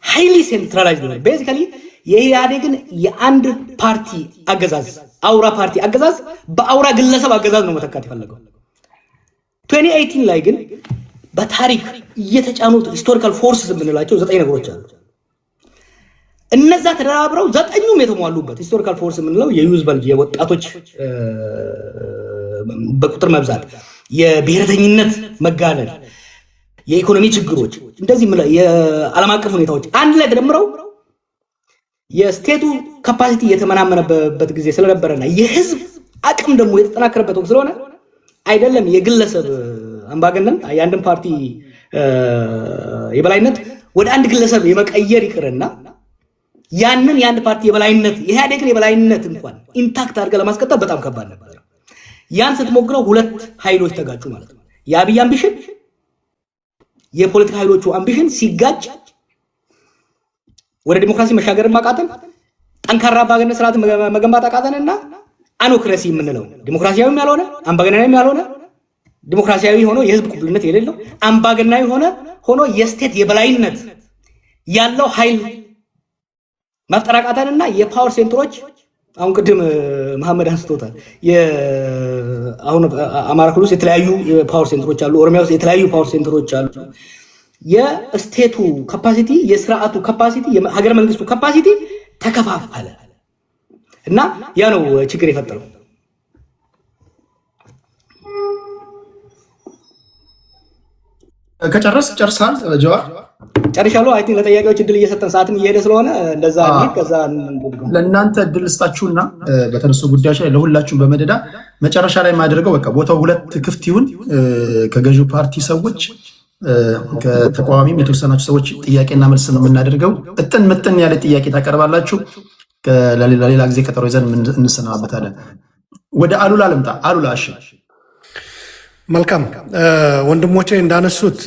ሃይሊ ሴንትራላይዝድ ነው። ቤዚካሊ የኢህአዴግን የአንድ ፓርቲ አገዛዝ አውራ ፓርቲ አገዛዝ በአውራ ግለሰብ አገዛዝ ነው መተካት የፈለገው። 2018 ላይ ግን በታሪክ እየተጫኑት ሂስቶሪካል ፎርስስ የምንላቸው 9 ነገሮች አሉ። እነዛ ተደራብረው 9ኙም የተሟሉበት ሂስቶሪካል ፎርስ የምንለው የዩዝ በልጅ የወጣቶች በቁጥር መብዛት፣ የብሔረተኝነት መጋነን፣ የኢኮኖሚ ችግሮች፣ እንደዚህ የዓለም አቀፍ ሁኔታዎች አንድ ላይ ተደምረው የስቴቱ ካፓሲቲ የተመናመነበት ጊዜ ስለነበረና የህዝብ አቅም ደግሞ የተጠናከረበት ወቅት ስለሆነ አይደለም የግለሰብ አምባገነን የአንድን ፓርቲ የበላይነት ወደ አንድ ግለሰብ የመቀየር ይቅርና ያንን የአንድ ፓርቲ የበላይነት የኢህአዴግን የበላይነት እንኳን ኢንታክት አድርገህ ለማስቀጠል በጣም ከባድ ነበር። ያን ስትሞክረው ሁለት ኃይሎች ተጋጩ ማለት ነው። የአብይ አምቢሽን የፖለቲካ ኃይሎቹ አምቢሽን ሲጋጭ ወደ ዲሞክራሲ መሻገር ማቃተን፣ ጠንካራ አምባገነን ስርዓት መገንባት አቃተንና አኖክራሲ የምንለው ዲሞክራሲያዊም ያልሆነ አምባገነናዊም ያልሆነ ዲሞክራሲያዊ ሆኖ የህዝብ ቁብልነት የሌለው አምባገነናዊ ሆኖ የስቴት የበላይነት ያለው ኃይል መፍጠር አቃተንና የፓወር ሴንተሮች አሁን ቅድም መሐመድ አንስቶታል። አሁን አማራ ክልል ውስጥ የተለያዩ የፓወር ሴንተሮች አሉ። ኦሮሚያ ውስጥ የተለያዩ ፓወር ሴንተሮች አሉ። የስቴቱ ካፓሲቲ፣ የስርዓቱ ካፓሲቲ፣ የሀገረ መንግስቱ ካፓሲቲ ተከፋፈለ እና ያ ነው ችግር የፈጠረው። ጨርሳል ጀዋር? ጨርሻለሁ። አይ ቲንክ ለጠያቂዎች እድል እየሰጠን ሰዓትም እየሄደ ስለሆነ እንደዛ ከዛ ለእናንተ እድል ስጣችሁና በተነሱ ጉዳዮች ላይ ለሁላችሁም በመደዳ መጨረሻ ላይ የማደርገው በቃ ቦታው ሁለት ክፍት ይሁን። ከገዢው ፓርቲ ሰዎች ከተቃዋሚም የተወሰናችሁ ሰዎች ጥያቄና መልስ ነው የምናደርገው። እጥን ምጥን ያለ ጥያቄ ታቀርባላችሁ። ለሌላ ጊዜ ቀጠሮ ይዘን እንሰናበታለን። ወደ አሉላ ልምጣ። አሉላ እሺ። መልካም ወንድሞቼ እንዳነሱት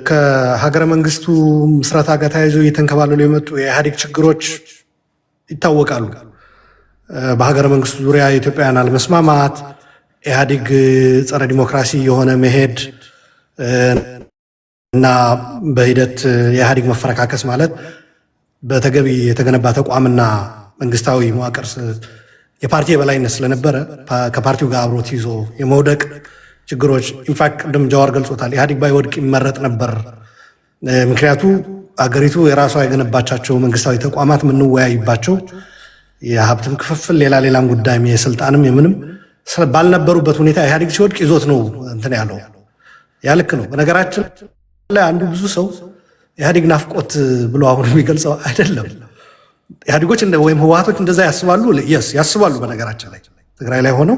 ከሀገረ መንግስቱ ምስረታ ጋር ተያይዞ እየተንከባለሉ የመጡ የኢህአዴግ ችግሮች ይታወቃሉ። በሀገረ መንግስቱ ዙሪያ የኢትዮጵያውያን አለመስማማት፣ ኢህአዴግ ጸረ ዲሞክራሲ የሆነ መሄድ እና በሂደት የኢህአዴግ መፈረካከስ ማለት በተገቢ የተገነባ ተቋምና መንግስታዊ መዋቅር የፓርቲ የበላይነት ስለነበረ ከፓርቲው ጋር አብሮት ይዞ የመውደቅ ችግሮች ኢንፋክት ቅድም ጀዋር ገልጾታል። ኢህአዴግ ባይወድቅ ይመረጥ ነበር። ምክንያቱ አገሪቱ የራሷ የገነባቻቸው መንግስታዊ ተቋማት የምንወያይባቸው የሀብትም ክፍፍል ሌላም ጉዳይም የስልጣንም የምንም ባልነበሩበት ሁኔታ ኢህአዴግ ሲወድቅ ይዞት ነው እንትን ያለው። ያ ልክ ነው። በነገራችን ላይ አንዱ ብዙ ሰው ኢህአዴግ ናፍቆት ብሎ አሁን የሚገልጸው አይደለም። ኢህአዴጎች ወይም ህወሓቶች እንደዛ ያስባሉ፣ ያስባሉ። በነገራችን ላይ ትግራይ ላይ ሆነው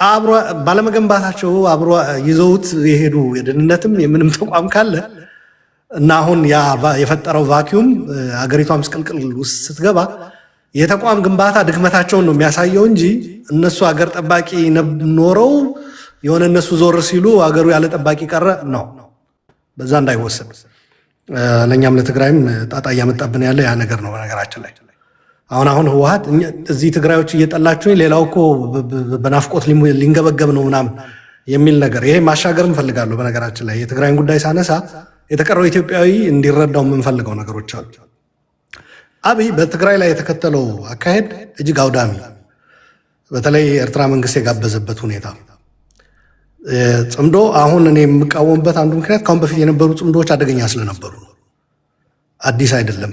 አብሮ ባለመገንባታቸው አብሮ ይዘውት የሄዱ የደህንነትም የምንም ተቋም ካለ እና አሁን ያ የፈጠረው ቫኪዩም አገሪቷ ምስቅልቅል ውስጥ ስትገባ የተቋም ግንባታ ድክመታቸውን ነው የሚያሳየው እንጂ እነሱ አገር ጠባቂ ኖረው የሆነ እነሱ ዞር ሲሉ አገሩ ያለ ጠባቂ ቀረ ነው። በዛ እንዳይወሰድ ለእኛም ለትግራይም ጣጣ እያመጣብን ያለ ያ ነገር ነው። በነገራችን ላይ አሁን ህወሓት እዚህ ትግራዮች እየጠላችሁኝ ሌላው እኮ በናፍቆት ሊንገበገብ ነው ምናምን የሚል ነገር ይሄ ማሻገር እንፈልጋለሁ። በነገራችን ላይ የትግራይን ጉዳይ ሳነሳ የተቀረው ኢትዮጵያዊ እንዲረዳው የምንፈልገው ነገሮች አሉ። አብይ በትግራይ ላይ የተከተለው አካሄድ እጅግ አውዳሚ፣ በተለይ ኤርትራ መንግስት የጋበዘበት ሁኔታ ጽምዶ አሁን እኔ የምቃወምበት አንዱ ምክንያት ካሁን በፊት የነበሩ ጽምዶዎች አደገኛ ስለነበሩ ነው። አዲስ አይደለም።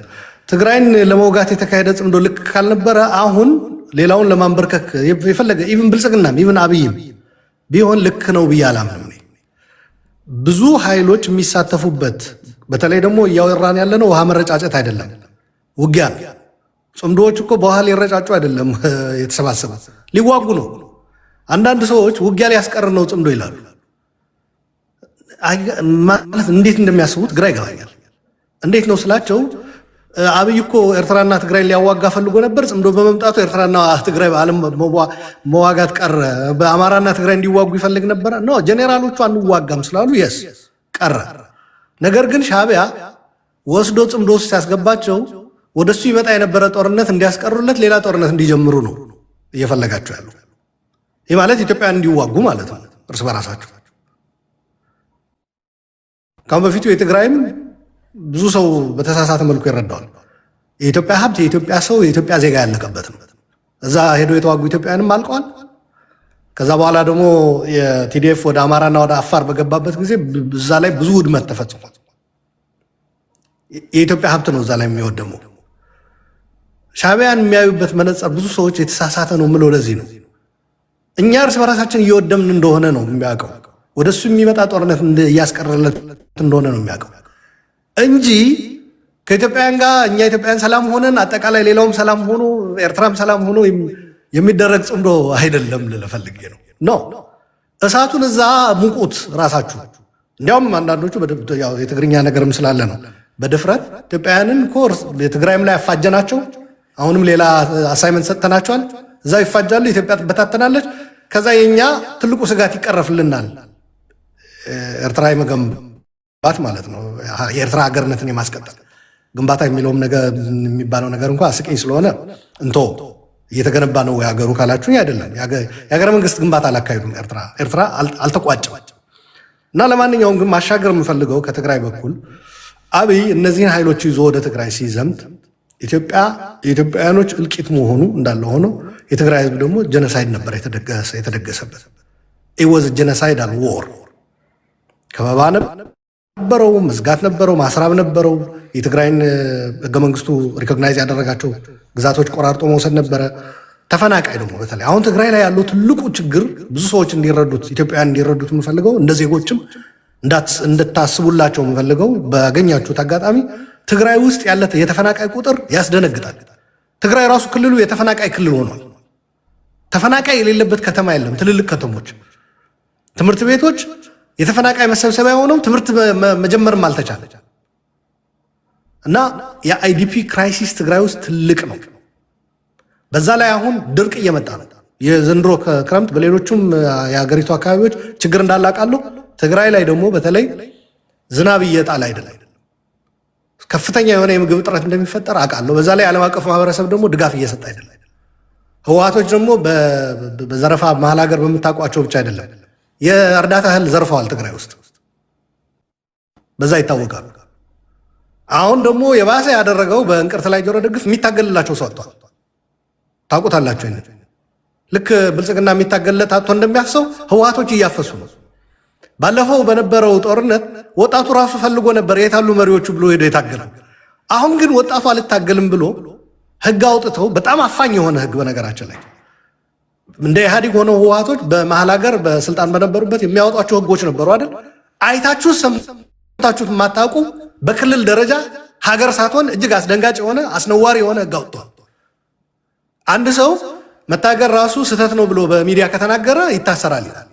ትግራይን ለመውጋት የተካሄደ ጽምዶ ልክ ካልነበረ አሁን ሌላውን ለማንበርከክ የፈለገ ኢቭን ብልጽግናም ኢቭን አብይም ቢሆን ልክ ነው ብዬ አላምንም። ብዙ ኃይሎች የሚሳተፉበት በተለይ ደግሞ እያወራን ያለነው ውሃ መረጫጨት አይደለም፣ ውጊያ ነው። ጽምዶዎች እኮ በውሃ ሊረጫጩ አይደለም የተሰባሰቡ ሊዋጉ ነው። አንዳንድ ሰዎች ውጊያ ሊያስቀር ነው ጽምዶ ይላሉ። ማለት እንዴት እንደሚያስቡት ግራ ይገባኛል። እንዴት ነው ስላቸው አብይ እኮ ኤርትራና ትግራይ ሊያዋጋ ፈልጎ ነበር። ጽምዶ በመምጣቱ ኤርትራና ትግራይ በዓለም መዋጋት ቀረ። በአማራና ትግራይ እንዲዋጉ ይፈልግ ነበረ። ኖ ጄኔራሎቹ አንዋጋም ስላሉ የስ ቀረ። ነገር ግን ሻዕቢያ ወስዶ ጽምዶ ውስጥ ሲያስገባቸው ወደሱ ይመጣ የነበረ ጦርነት እንዲያስቀሩለት ሌላ ጦርነት እንዲጀምሩ ነው እየፈለጋቸው ያለው። ይህ ማለት ኢትዮጵያን እንዲዋጉ ማለት ነው እርስ በራሳቸው። ካሁን በፊቱ የትግራይም ብዙ ሰው በተሳሳተ መልኩ ይረዳዋል። የኢትዮጵያ ሀብት፣ የኢትዮጵያ ሰው፣ የኢትዮጵያ ዜጋ ያለቀበት ነው። እዛ ሄዶ የተዋጉ ኢትዮጵያውያንም አልቀዋል። ከዛ በኋላ ደግሞ የቲዲኤፍ ወደ አማራና ወደ አፋር በገባበት ጊዜ እዛ ላይ ብዙ ውድመት ተፈጽሟል። የኢትዮጵያ ሀብት ነው እዛ ላይ የሚወደመው። ሻዕቢያን የሚያዩበት መነጽር ብዙ ሰዎች የተሳሳተ ነው የምለው ለዚህ ነው። እኛ እርስ በራሳችን እየወደምን እንደሆነ ነው የሚያውቀው። ወደሱ የሚመጣ ጦርነት እያስቀረለት እንደሆነ ነው የሚያውቀው እንጂ ከኢትዮጵያውያን ጋር እኛ ኢትዮጵያውያን ሰላም ሆነን አጠቃላይ ሌላውም ሰላም ሆኖ ኤርትራም ሰላም ሆኖ የሚደረግ ጽምዶ አይደለም ልፈልግ ነው። ኖ እሳቱን እዛ ሙቁት ራሳችሁ። እንዲያውም አንዳንዶቹ የትግርኛ ነገርም ስላለ ነው በድፍረት ኢትዮጵያውያንን ኮርስ የትግራይም ላይ ያፋጀናቸው፣ አሁንም ሌላ አሳይመንት ሰጥተናቸዋል። እዛው ይፋጃሉ፣ ኢትዮጵያ ትበታተናለች። ከዛ የኛ ትልቁ ስጋት ይቀረፍልናል። ኤርትራ የመገንባት ማለት ነው፣ የኤርትራ ሀገርነትን የማስቀጠል ግንባታ የሚለውም ነገር የሚባለው ነገር እንኳ አስቂኝ ስለሆነ እንቶ እየተገነባ ነው የሀገሩ ካላችሁ አይደለም። የሀገረ መንግስት ግንባታ አላካሄዱም። ኤርትራ አልተቋጨም። እና ለማንኛውም ግን ማሻገር የምፈልገው ከትግራይ በኩል አብይ እነዚህን ኃይሎች ይዞ ወደ ትግራይ ሲዘምት የኢትዮጵያውያኖች እልቂት መሆኑ እንዳለ ሆኖ የትግራይ ህዝብ ደግሞ ጀነሳይድ ነበር የተደገሰበት። ኢወዝ ጀነሳይዳል ዎር። ከበባ ነበረው፣ መዝጋት ነበረው፣ ማስራብ ነበረው። የትግራይን ህገ መንግስቱ ሪኮግናይዝ ያደረጋቸው ግዛቶች ቆራርጦ መውሰድ ነበረ። ተፈናቃይ ደግሞ በተለይ አሁን ትግራይ ላይ ያለው ትልቁ ችግር ብዙ ሰዎች እንዲረዱት፣ ኢትዮጵያውያን እንዲረዱት የምፈልገው እንደ ዜጎችም እንድታስቡላቸው የምፈልገው ባገኛችሁት አጋጣሚ ትግራይ ውስጥ ያለ የተፈናቃይ ቁጥር ያስደነግጣል። ትግራይ ራሱ ክልሉ የተፈናቃይ ክልል ሆኗል። ተፈናቃይ የሌለበት ከተማ የለም። ትልልቅ ከተሞች፣ ትምህርት ቤቶች የተፈናቃይ መሰብሰቢያ ሆነው ትምህርት መጀመርም አልተቻለ እና የአይዲፒ ክራይሲስ ትግራይ ውስጥ ትልቅ ነው። በዛ ላይ አሁን ድርቅ እየመጣ ነው። የዘንድሮ ክረምት በሌሎችም የሀገሪቱ አካባቢዎች ችግር እንዳላቃለሁ። ትግራይ ላይ ደግሞ በተለይ ዝናብ እየጣለ አይደለም፣ ከፍተኛ የሆነ የምግብ እጥረት እንደሚፈጠር አውቃለሁ። በዛ ላይ ዓለም አቀፍ ማህበረሰብ ደግሞ ድጋፍ እየሰጠ አይደለም። ህወሓቶች ደግሞ በዘረፋ መሀል ሀገር በምታውቋቸው ብቻ አይደለም የእርዳታ እህል ዘርፈዋል ትግራይ ውስጥ፣ በዛ ይታወቃሉ። አሁን ደግሞ የባሰ ያደረገው በእንቅርት ላይ ጆሮ ደግፍ የሚታገልላቸው ሰው አጥቷል። ታውቁታላችሁ። አይነት ልክ ብልጽግና የሚታገልለት አጥቶ እንደሚያፍሰው ህወሓቶች እያፈሱ ነው። ባለፈው በነበረው ጦርነት ወጣቱ ራሱ ፈልጎ ነበር የታሉ መሪዎቹ ብሎ ሄዶ የታገለው። አሁን ግን ወጣቱ አልታገልም ብሎ ህግ አውጥተው በጣም አፋኝ የሆነ ህግ፣ በነገራችን ላይ እንደ ኢህአዴግ ሆነው ህወሓቶች በመሀል ሀገር በስልጣን በነበሩበት የሚያወጧቸው ህጎች ነበሩ አይደል? አይታችሁ ሰምታችሁት የማታውቁ በክልል ደረጃ ሀገር ሳትሆን እጅግ አስደንጋጭ የሆነ አስነዋሪ የሆነ ህግ አውጥቷል። አንድ ሰው መታገር ራሱ ስህተት ነው ብሎ በሚዲያ ከተናገረ ይታሰራል ይላል።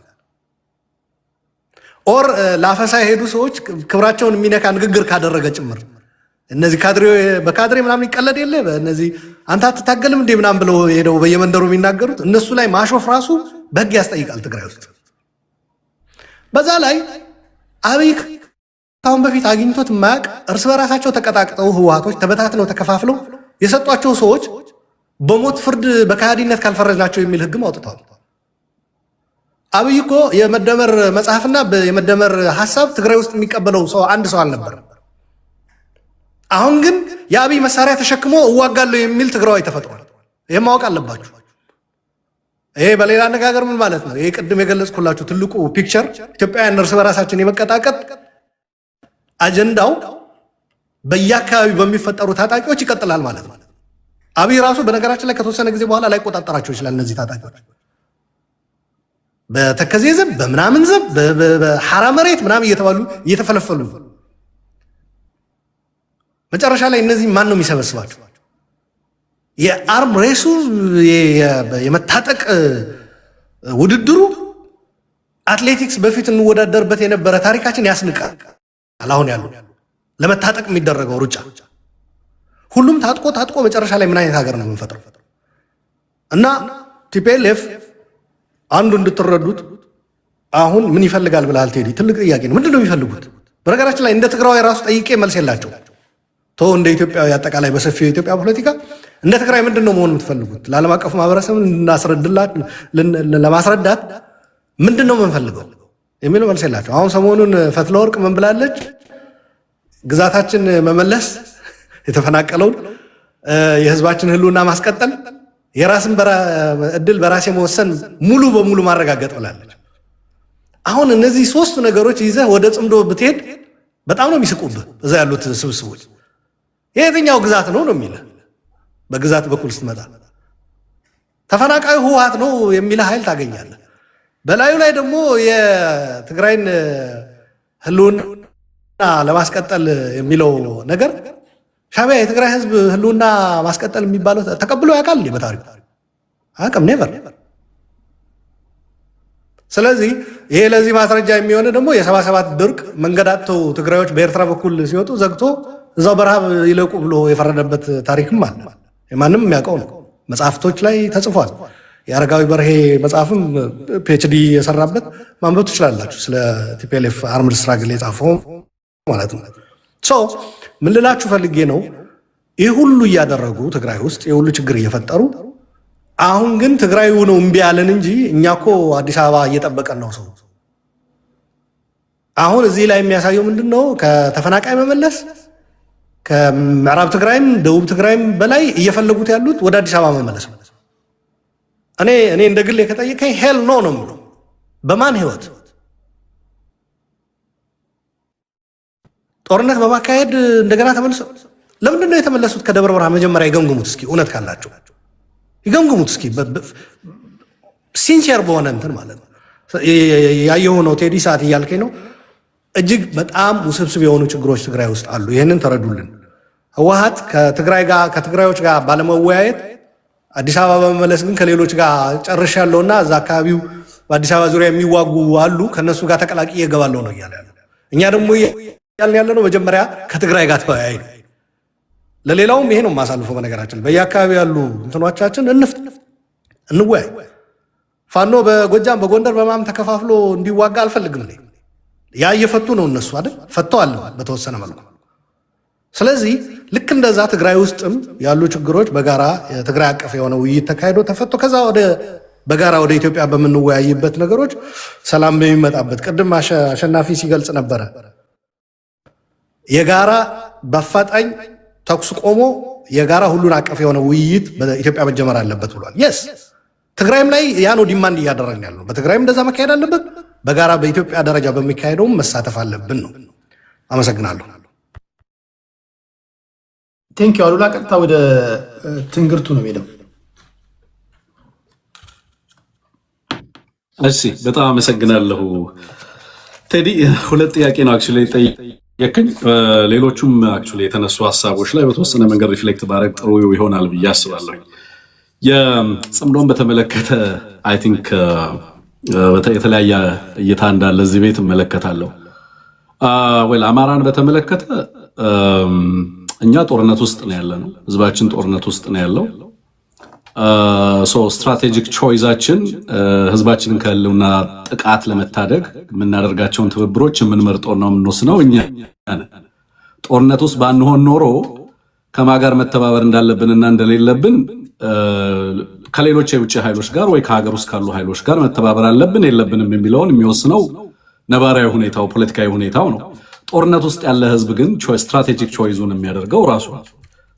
ኦር ለአፈሳ የሄዱ ሰዎች ክብራቸውን የሚነካ ንግግር ካደረገ ጭምር እነዚህ በካድሬ ምናምን ይቀለድ የለ በእነዚህ አንተ አትታገልም እንዴ ምናምን ብለው ሄደው በየመንደሩ የሚናገሩት እነሱ ላይ ማሾፍ ራሱ በህግ ያስጠይቃል ትግራይ ውስጥ። በዛ ላይ አብይ ካሁን በፊት አግኝቶት የማያውቅ እርስ በራሳቸው ተቀጣቅጠው ህወሓቶች ተበታትነው ተከፋፍለው የሰጧቸው ሰዎች በሞት ፍርድ በከሃዲነት ካልፈረጅናቸው የሚል ህግም አውጥተዋል። አብይ እኮ የመደመር መጽሐፍና የመደመር ሀሳብ ትግራይ ውስጥ የሚቀበለው ሰው አንድ ሰው አልነበረም። አሁን ግን የአብይ መሳሪያ ተሸክሞ እዋጋለሁ የሚል ትግራዋይ ተፈጥሯል። ይህ ማወቅ አለባችሁ። ይሄ በሌላ አነጋገር ምን ማለት ነው? ይሄ ቅድም የገለጽኩላችሁ ትልቁ ፒክቸር ኢትዮጵያውያን እርስ በራሳችን የመቀጣቀጥ አጀንዳው በየአካባቢ በሚፈጠሩ ታጣቂዎች ይቀጥላል ማለት ነው። አብይ ራሱ በነገራችን ላይ ከተወሰነ ጊዜ በኋላ ላይቆጣጠራቸው ይችላል። እነዚህ ታጣቂዎች በተከዜ ዘብ በምናምን ዘብ በሐራ መሬት ምናምን እየተባሉ እየተፈለፈሉ መጨረሻ ላይ እነዚህ ማን ነው የሚሰበስባቸው? የአርም ሬሱ የመታጠቅ ውድድሩ አትሌቲክስ በፊት እንወዳደርበት የነበረ ታሪካችን ያስንቃል። አሁን ያሉ ለመታጠቅ የሚደረገው ሩጫ ሁሉም ታጥቆ መጨረሻ ላይ ምን አይነት ሀገር ነው የምንፈጥረው? እና ቲፒኤልኤፍ አንዱ እንድትረዱት አሁን ምን ይፈልጋል ብለሃል ቴዲ? ትልቅ ጥያቄ ነው። ምንድን ነው የሚፈልጉት? በነገራችን ላይ እንደ ትግራዊ ራሱ ጠይቄ መልስ የላቸው። እንደ ኢትዮጵያዊ አጠቃላይ በሰፊው የኢትዮጵያ ፖለቲካ እንደ ትግራይ ምንድን ነው መሆን የምትፈልጉት? ለዓለም አቀፉ ማህበረሰብ ለማስረዳት ምንድን ነው የምንፈልገው የሚለው መልስ የላቸው። አሁን ሰሞኑን ፈትለወርቅ ምን ብላለች? ግዛታችን መመለስ፣ የተፈናቀለውን የህዝባችን ህልውና ማስቀጠል፣ የራስን እድል በራሴ መወሰን ሙሉ በሙሉ ማረጋገጥ ብላለች። አሁን እነዚህ ሶስቱ ነገሮች ይዘህ ወደ ጽምዶ ብትሄድ በጣም ነው የሚስቁብህ እዛ ያሉት ስብስቦች። የትኛው ግዛት ነው የሚልህ በግዛት በኩል ስትመጣ ተፈናቃዩ ህወሓት ነው የሚልህ ኃይል ታገኛለህ። በላዩ ላይ ደግሞ የትግራይን ህልውና ለማስቀጠል የሚለው ነገር ሻዕቢያ የትግራይ ህዝብ ህልውና ማስቀጠል የሚባለው ተቀብሎ ያውቃል እንዴ? በታሪኩ አያውቅም። ኔቨር። ስለዚህ ይሄ ለዚህ ማስረጃ የሚሆነ ደግሞ የ77 ድርቅ መንገድ አጥተው ትግራዮች በኤርትራ በኩል ሲወጡ ዘግቶ እዛው በረሃብ ይለቁ ብሎ የፈረደበት ታሪክም አለ። ማንም የሚያውቀው ነው። መጽሐፍቶች ላይ ተጽፏል። የአረጋዊ በርሄ መጽሐፍም ፒኤችዲ የሰራበት ማንበብ ትችላላችሁ። ስለ ቲፒኤልኤፍ አርምድ ስትራግል የጻፈው ማለት ነው። ምን ልላችሁ ፈልጌ ነው፣ ይህ ሁሉ እያደረጉ ትግራይ ውስጥ የሁሉ ችግር እየፈጠሩ አሁን ግን ትግራዩ ነው እምቢ ያለን እንጂ እኛ እኮ አዲስ አበባ እየጠበቀን ነው ሰው። አሁን እዚህ ላይ የሚያሳየው ምንድን ነው? ከተፈናቃይ መመለስ ከምዕራብ ትግራይም ደቡብ ትግራይም በላይ እየፈለጉት ያሉት ወደ አዲስ አበባ መመለስ ነው። እኔ እንደ ግል ከጠየቀኝ ሄል ኖ ነው የምለው። በማን ህይወት ጦርነት በማካሄድ እንደገና ተመልሰው ለምንድን ነው የተመለሱት? ከደብረ ብርሃን መጀመሪያ ይገምግሙት እስኪ። እውነት ካላቸው ይገምግሙት እስኪ። ሲንሲየር በሆነ እንትን ማለት ነው። ያየው ነው ቴዲ ሰዓት እያልከኝ ነው። እጅግ በጣም ውስብስብ የሆኑ ችግሮች ትግራይ ውስጥ አሉ። ይህንን ተረዱልን። ህወሓት ከትግራዮች ጋር ባለመወያየት አዲስ አበባ በመመለስ ግን ከሌሎች ጋር ጨርሻለሁና እዛ አካባቢው በአዲስ አበባ ዙሪያ የሚዋጉ አሉ ከነሱ ጋር ተቀላቅዬ እገባለሁ ነው እያለ ያለ። እኛ ደግሞ ያለ ነው መጀመሪያ ከትግራይ ጋር ተወያይ ነው። ለሌላውም ይሄ ነው የማሳልፈው። በነገራችን በየአካባቢ ያሉ እንትኖቻችን እንወያይ። ፋኖ በጎጃም በጎንደር በማም ተከፋፍሎ እንዲዋጋ አልፈልግም። ያ እየፈቱ ነው እነሱ አይደል? ፈተዋል በተወሰነ መልኩ። ስለዚህ ልክ እንደዛ ትግራይ ውስጥም ያሉ ችግሮች በጋራ የትግራይ አቀፍ የሆነ ውይይት ተካሂዶ ተፈቶ ከዛ በጋራ ወደ ኢትዮጵያ በምንወያይበት ነገሮች ሰላም በሚመጣበት ቅድም አሸናፊ ሲገልጽ ነበረ። የጋራ በአፋጣኝ ተኩስ ቆሞ የጋራ ሁሉን አቀፍ የሆነ ውይይት በኢትዮጵያ መጀመር አለበት ብሏል። የስ ትግራይም ላይ ያ ነው ዲማንድ እያደረግን ያለው። በትግራይም እንደዛ መካሄድ አለበት፣ በጋራ በኢትዮጵያ ደረጃ በሚካሄደውም መሳተፍ አለብን ነው። አመሰግናለሁ። ቴንኪው አሉላ። ቀጥታ ወደ ትንግርቱ ነው ሄደው። እሺ በጣም አመሰግናለሁ ቴዲ። ሁለት ጥያቄ ነው አክቹሊ ጠየቅኝ። ሌሎቹም አክቹሊ የተነሱ ሀሳቦች ላይ በተወሰነ መንገድ ሪፍሌክት ባረግ ጥሩ ይሆናል ብዬ አስባለሁ። የጽምዶን በተመለከተ አይ ቲንክ የተለያየ እይታ እንዳለ እዚህ ቤት እመለከታለሁ። ወይ አማራን በተመለከተ እኛ ጦርነት ውስጥ ነው ያለነው። ህዝባችን ጦርነት ውስጥ ነው ያለው። ስትራቴጂክ ቾይዛችን ህዝባችንን ከህልውና ጥቃት ለመታደግ የምናደርጋቸውን ትብብሮች የምንመርጠው ነው የምንወስነው እኛ ነን። ጦርነት ውስጥ ባንሆን ኖሮ ከማን ጋር መተባበር እንዳለብንና እንደሌለብን ከሌሎች የውጭ ኃይሎች ጋር ወይ ከሀገር ውስጥ ካሉ ኃይሎች ጋር መተባበር አለብን የለብንም የሚለውን የሚወስነው ነባራዊ ሁኔታው ፖለቲካዊ ሁኔታው ነው። ጦርነት ውስጥ ያለ ህዝብ ግን ስትራቴጂክ ቾይዙን የሚያደርገው ራሱ ነው።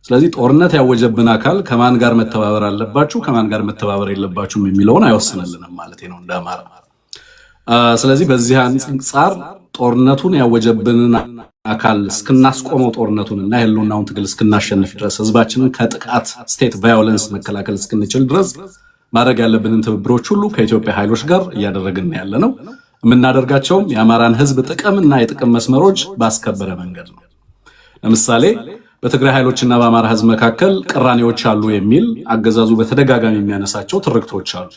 ስለዚህ ጦርነት ያወጀብን አካል ከማን ጋር መተባበር አለባችሁ ከማን ጋር መተባበር የለባችሁም የሚለውን አይወስንልንም ማለት ነው እንደ አማራ። ስለዚህ በዚህ አንጻር ጦርነቱን ያወጀብንን አካል እስክናስቆመው ጦርነቱንና የህልውናውን ትግል እስክናሸንፍ ድረስ ህዝባችንን ከጥቃት ስቴት ቫዮለንስ መከላከል እስክንችል ድረስ ማድረግ ያለብንን ትብብሮች ሁሉ ከኢትዮጵያ ኃይሎች ጋር እያደረግን ያለ ነው። የምናደርጋቸውም የአማራን ህዝብ ጥቅምና የጥቅም መስመሮች ባስከበረ መንገድ ነው። ለምሳሌ በትግራይ ኃይሎችና በአማራ ህዝብ መካከል ቅራኔዎች አሉ የሚል አገዛዙ በተደጋጋሚ የሚያነሳቸው ትርክቶች አሉ።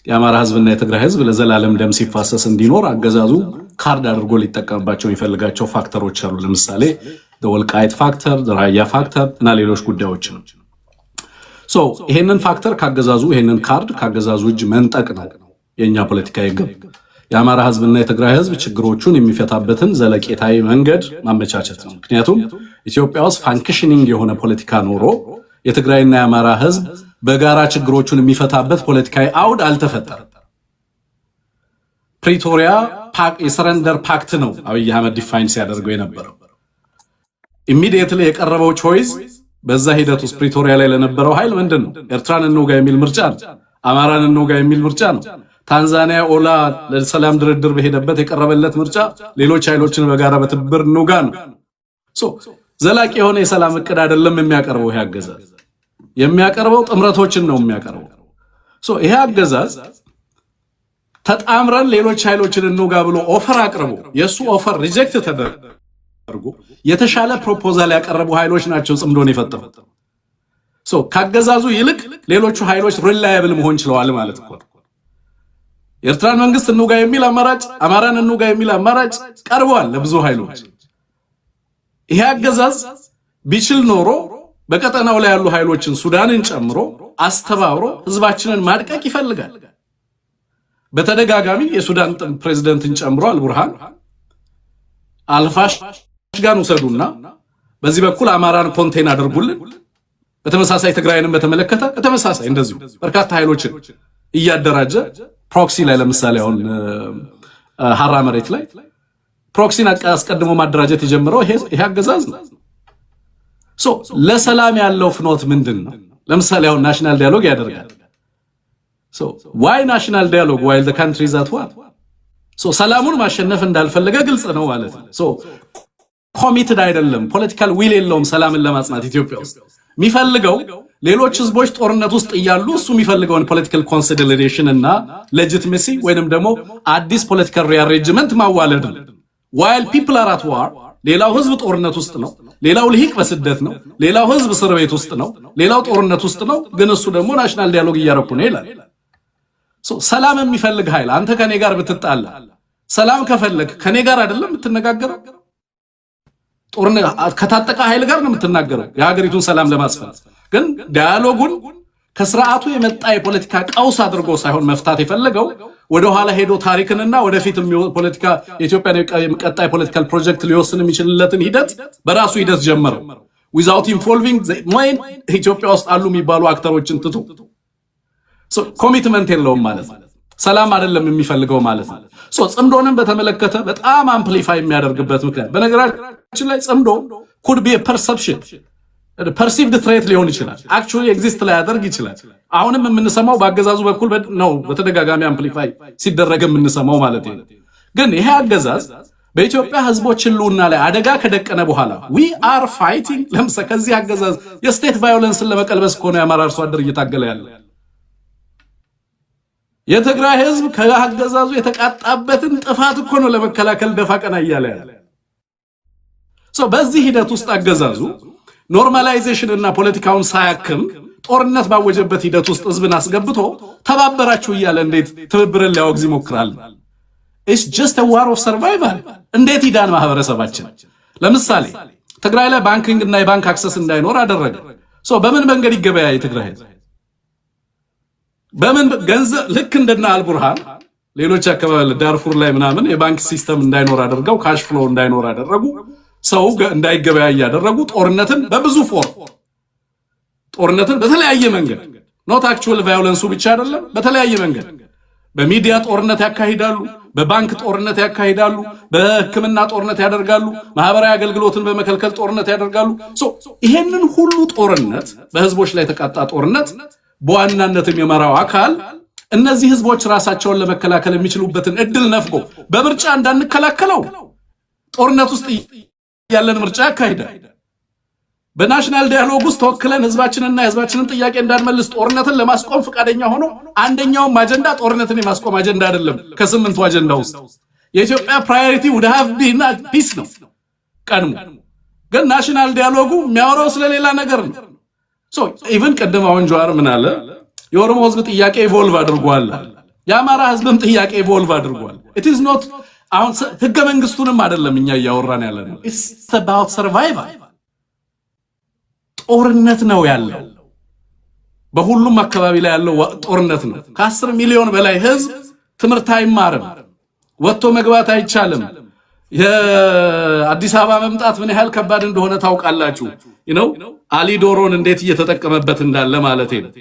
የአማራ ህዝብና የትግራይ ህዝብ ለዘላለም ደም ሲፋሰስ እንዲኖር አገዛዙ ካርድ አድርጎ ሊጠቀምባቸው የሚፈልጋቸው ፋክተሮች አሉ። ለምሳሌ ወልቃይት ፋክተር፣ ራያ ፋክተር እና ሌሎች ጉዳዮች ነው። ይሄንን ፋክተር ካገዛዙ ይሄንን ካርድ ካገዛዙ እጅ መንጠቅ ነው የኛ ፖለቲካዊ ግብ። የአማራ ህዝብና የትግራይ ህዝብ ችግሮቹን የሚፈታበትን ዘለቄታዊ መንገድ ማመቻቸት ነው። ምክንያቱም ኢትዮጵያ ውስጥ ፋንክሽኒንግ የሆነ ፖለቲካ ኖሮ የትግራይና የአማራ ህዝብ በጋራ ችግሮቹን የሚፈታበት ፖለቲካዊ አውድ አልተፈጠረም። ፕሪቶሪያ የሰረንደር ፓክት ነው አብይ አህመድ ዲፋይን ሲያደርገው የነበረው። ኢሚዲየትሊ የቀረበው ቾይስ በዛ ሂደት ውስጥ ፕሪቶሪያ ላይ ለነበረው ኃይል ምንድን ነው? ኤርትራን እንውጋ የሚል ምርጫ ነው። አማራን እንውጋ የሚል ምርጫ ነው። ታንዛኒያ ኦላ ለሰላም ድርድር በሄደበት የቀረበለት ምርጫ ሌሎች ኃይሎችን በጋራ በትብብር እንውጋ ነው። ዘላቂ የሆነ የሰላም እቅድ አይደለም የሚያቀርበው። ይሄ አገዛዝ የሚያቀርበው ጥምረቶችን ነው የሚያቀርበው። ይሄ አገዛዝ ተጣምረን ሌሎች ኃይሎችን እንውጋ ብሎ ኦፈር አቅርቦ የሱ ኦፈር ሪጀክት ተደርጎ የተሻለ ፕሮፖዛል ያቀረቡ ኃይሎች ናቸው ጽምዶን የፈጠሩት። ካገዛዙ ይልቅ ሌሎቹ ኃይሎች ሪላያብል መሆን ችለዋል ማለት እኮ ነው። የኤርትራን መንግስት እንውጋ የሚል አማራጭ፣ አማራን እንውጋ የሚል አማራጭ ቀርቧል ለብዙ ኃይሎች። ይሄ አገዛዝ ቢችል ኖሮ በቀጠናው ላይ ያሉ ኃይሎችን ሱዳንን ጨምሮ አስተባብሮ ህዝባችንን ማድቀቅ ይፈልጋል። በተደጋጋሚ የሱዳን ፕሬዝዳንትን ጨምሮ አልቡርሃን አልፋሽጋን ውሰዱና በዚህ በኩል አማራን ኮንቴን አድርጉልን፣ በተመሳሳይ ትግራይንም በተመለከተ በተመሳሳይ እንደዚሁ በርካታ ኃይሎችን እያደራጀ ፕሮክሲ ላይ ለምሳሌ አሁን ሐራ መሬት ላይ ፕሮክሲን አስቀድሞ ማደራጀት የጀመረው ይሄ አገዛዝ ነው። ለሰላም ያለው ፍኖት ምንድን ነው? ለምሳሌ አሁን ናሽናል ዳያሎግ ያደርጋል። ዋይ ናሽናል ዳያሎግ ዋይል ዘ ካንትሪ ዛት ዋር ሰላሙን ማሸነፍ እንዳልፈለገ ግልጽ ነው ማለት ነው። ኮሚትድ አይደለም፣ ፖለቲካል ዊል የለውም ሰላምን ለማጽናት ኢትዮጵያ ውስጥ የሚፈልገው ሌሎች ህዝቦች ጦርነት ውስጥ እያሉ እሱ የሚፈልገውን ፖለቲካል ኮንሲደሬሽን እና ሌጂቲሜሲ ወይንም ደግሞ አዲስ ፖለቲካል ሪአሬንጅመንት ማዋለድ ነው። ዋይል ፒፕል አር አት ዋር ሌላው ህዝብ ጦርነት ውስጥ ነው፣ ሌላው ልሂቅ በስደት ነው፣ ሌላው ህዝብ እስር ቤት ውስጥ ነው፣ ሌላው ጦርነት ውስጥ ነው። ግን እሱ ደግሞ ናሽናል ዲያሎግ እያረኩ ነው ይላል። ሰላም የሚፈልግ ኃይል አንተ ከኔ ጋር ብትጣላ ሰላም ከፈለግ ከኔ ጋር አይደለም የምትነጋገረው፣ ጦርነት ከታጠቀ ኃይል ጋር ነው የምትናገረው የሀገሪቱን ሰላም ለማስፈን። ግን ዲያሎጉን ከስርዓቱ የመጣ የፖለቲካ ቀውስ አድርጎ ሳይሆን መፍታት የፈለገው ወደ ኋላ ሄዶ ታሪክንና ወደፊት ፖለቲካ የኢትዮጵያን ቀጣይ ፖለቲካል ፕሮጀክት ሊወስን የሚችልለትን ሂደት በራሱ ሂደት ጀመረው ዊዛውት ኢንቮልቪንግ ሞይን ኢትዮጵያ ውስጥ አሉ የሚባሉ አክተሮችን ትቶ ኮሚትመንት የለውም ማለት ነው። ሰላም አይደለም የሚፈልገው ማለት ነው። ጽምዶንም በተመለከተ በጣም አምፕሊፋይ የሚያደርግበት ምክንያት በነገራችን ላይ ጽምዶ could be a perception perceived threat ሊሆን ይችላል actually exist ላይ ያደርግ ይችላል። አሁንም የምንሰማው በአገዛዙ በኩል ነው በተደጋጋሚ አምፕሊፋይ ሲደረግ የምንሰማው ማለት ነው። ግን ይሄ አገዛዝ በኢትዮጵያ ህዝቦች ህልውና ላይ አደጋ ከደቀነ በኋላ we are fighting ለምሳሌ ከዚህ አገዛዝ የስቴት ቫዮለንስን ለመቀልበስ ከሆነ የአማራ አርሶ አደር እየታገለ ያለ የትግራይ ህዝብ ከአገዛዙ የተቃጣበትን ጥፋት እኮ ነው ለመከላከል ደፋ ቀና እያለ ያለ በዚህ ሂደት ውስጥ አገዛዙ ኖርማላይዜሽን እና ፖለቲካውን ሳያክም ጦርነት ባወጀበት ሂደት ውስጥ ህዝብን አስገብቶ ተባበራችሁ እያለ እንዴት ትብብርን ሊያወግዝ ይሞክራል? It's just a war of survival። እንዴት ይዳን ማህበረሰባችን? ለምሳሌ ትግራይ ላይ ባንኪንግ እና የባንክ አክሰስ እንዳይኖር አደረገ። በምን መንገድ ይገበያ የትግራይ ህዝብ? በምን ገንዘብ ልክ እንደና አልቡርሃን ሌሎች አካባቢ ዳርፉር ላይ ምናምን የባንክ ሲስተም እንዳይኖር አደረገው፣ ካሽ ፍሎ እንዳይኖር አደረጉ፣ ሰው እንዳይገበያ ያደረጉ፣ ጦርነትን በብዙ ጦርነትን በተለያየ መንገድ ኖት አክቹዋል ቫዮለንሱ ብቻ አይደለም፣ በተለያየ መንገድ በሚዲያ ጦርነት ያካሂዳሉ፣ በባንክ ጦርነት ያካሂዳሉ፣ በሕክምና ጦርነት ያደርጋሉ፣ ማህበራዊ አገልግሎትን በመከልከል ጦርነት ያደርጋሉ። ይሄንን ሁሉ ጦርነት በህዝቦች ላይ የተቃጣ ጦርነት በዋናነትም የመራው አካል እነዚህ ህዝቦች ራሳቸውን ለመከላከል የሚችሉበትን እድል ነፍጎ በምርጫ እንዳንከላከለው ጦርነት ውስጥ ያለን ምርጫ ያካሂዳል። በናሽናል ዳያሎግ ውስጥ ተወክለን ህዝባችንና የህዝባችንን ጥያቄ እንዳንመልስ ጦርነትን ለማስቆም ፈቃደኛ ሆኖ አንደኛውም አጀንዳ ጦርነትን የማስቆም አጀንዳ አይደለም። ከስምንቱ አጀንዳ ውስጥ የኢትዮጵያ ፕራዮሪቲ would have been peace ነው ቀድሞ። ግን ናሽናል ዳያሎጉ የሚያወራው ስለሌላ ነገር ነው። ኢቭን ቀደም አሁን ጀዋር ምን አለ? የኦሮሞ ህዝብ ጥያቄ ኢቮልቭ አድርጓል፣ የአማራ ህዝብም ጥያቄ ኢቮልቭ አድርጓል። it is not አሁን ህገ መንግስቱንም አይደለም እኛ እያወራን ያለነው። it's about survival። ጦርነት ነው ያለው፣ በሁሉም አካባቢ ላይ ያለው ጦርነት ነው። ከ10 ሚሊዮን በላይ ህዝብ ትምህርት አይማርም፣ ወጥቶ መግባት አይቻልም። የአዲስ አበባ መምጣት ምን ያህል ከባድ እንደሆነ ታውቃላችሁ። አሊ ዶሮን እንዴት እየተጠቀመበት እንዳለ ማለት ነው።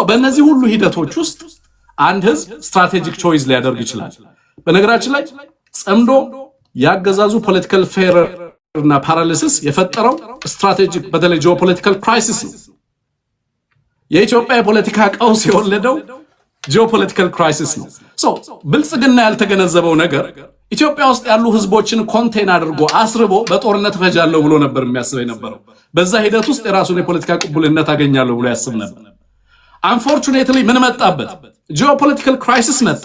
በእነዚህ ሁሉ ሂደቶች ውስጥ አንድ ህዝብ ስትራቴጂክ ቾይስ ሊያደርግ ይችላል። በነገራችን ላይ ጽምዶ ያገዛዙ ፖለቲካል ፌር እና ፓራሊሲስ የፈጠረው ስትራቴጂክ በተለይ ጂኦፖለቲካል ክራይሲስ ነው። የኢትዮጵያ የፖለቲካ ቀውስ የወለደው ጂኦፖለቲካል ክራይሲስ ነው። ብልጽግና ያልተገነዘበው ነገር ኢትዮጵያ ውስጥ ያሉ ህዝቦችን ኮንቴን አድርጎ አስርቦ በጦርነት ፈጃለሁ ብሎ ነበር የሚያስበው የነበረው። በዛ ሂደት ውስጥ የራሱን የፖለቲካ ቅቡልነት አገኛለሁ ብሎ ያስብ ነበር። አንፎርቹኔትሊ ምን መጣበት? ጂኦፖለቲካል ክራይሲስ መጣ።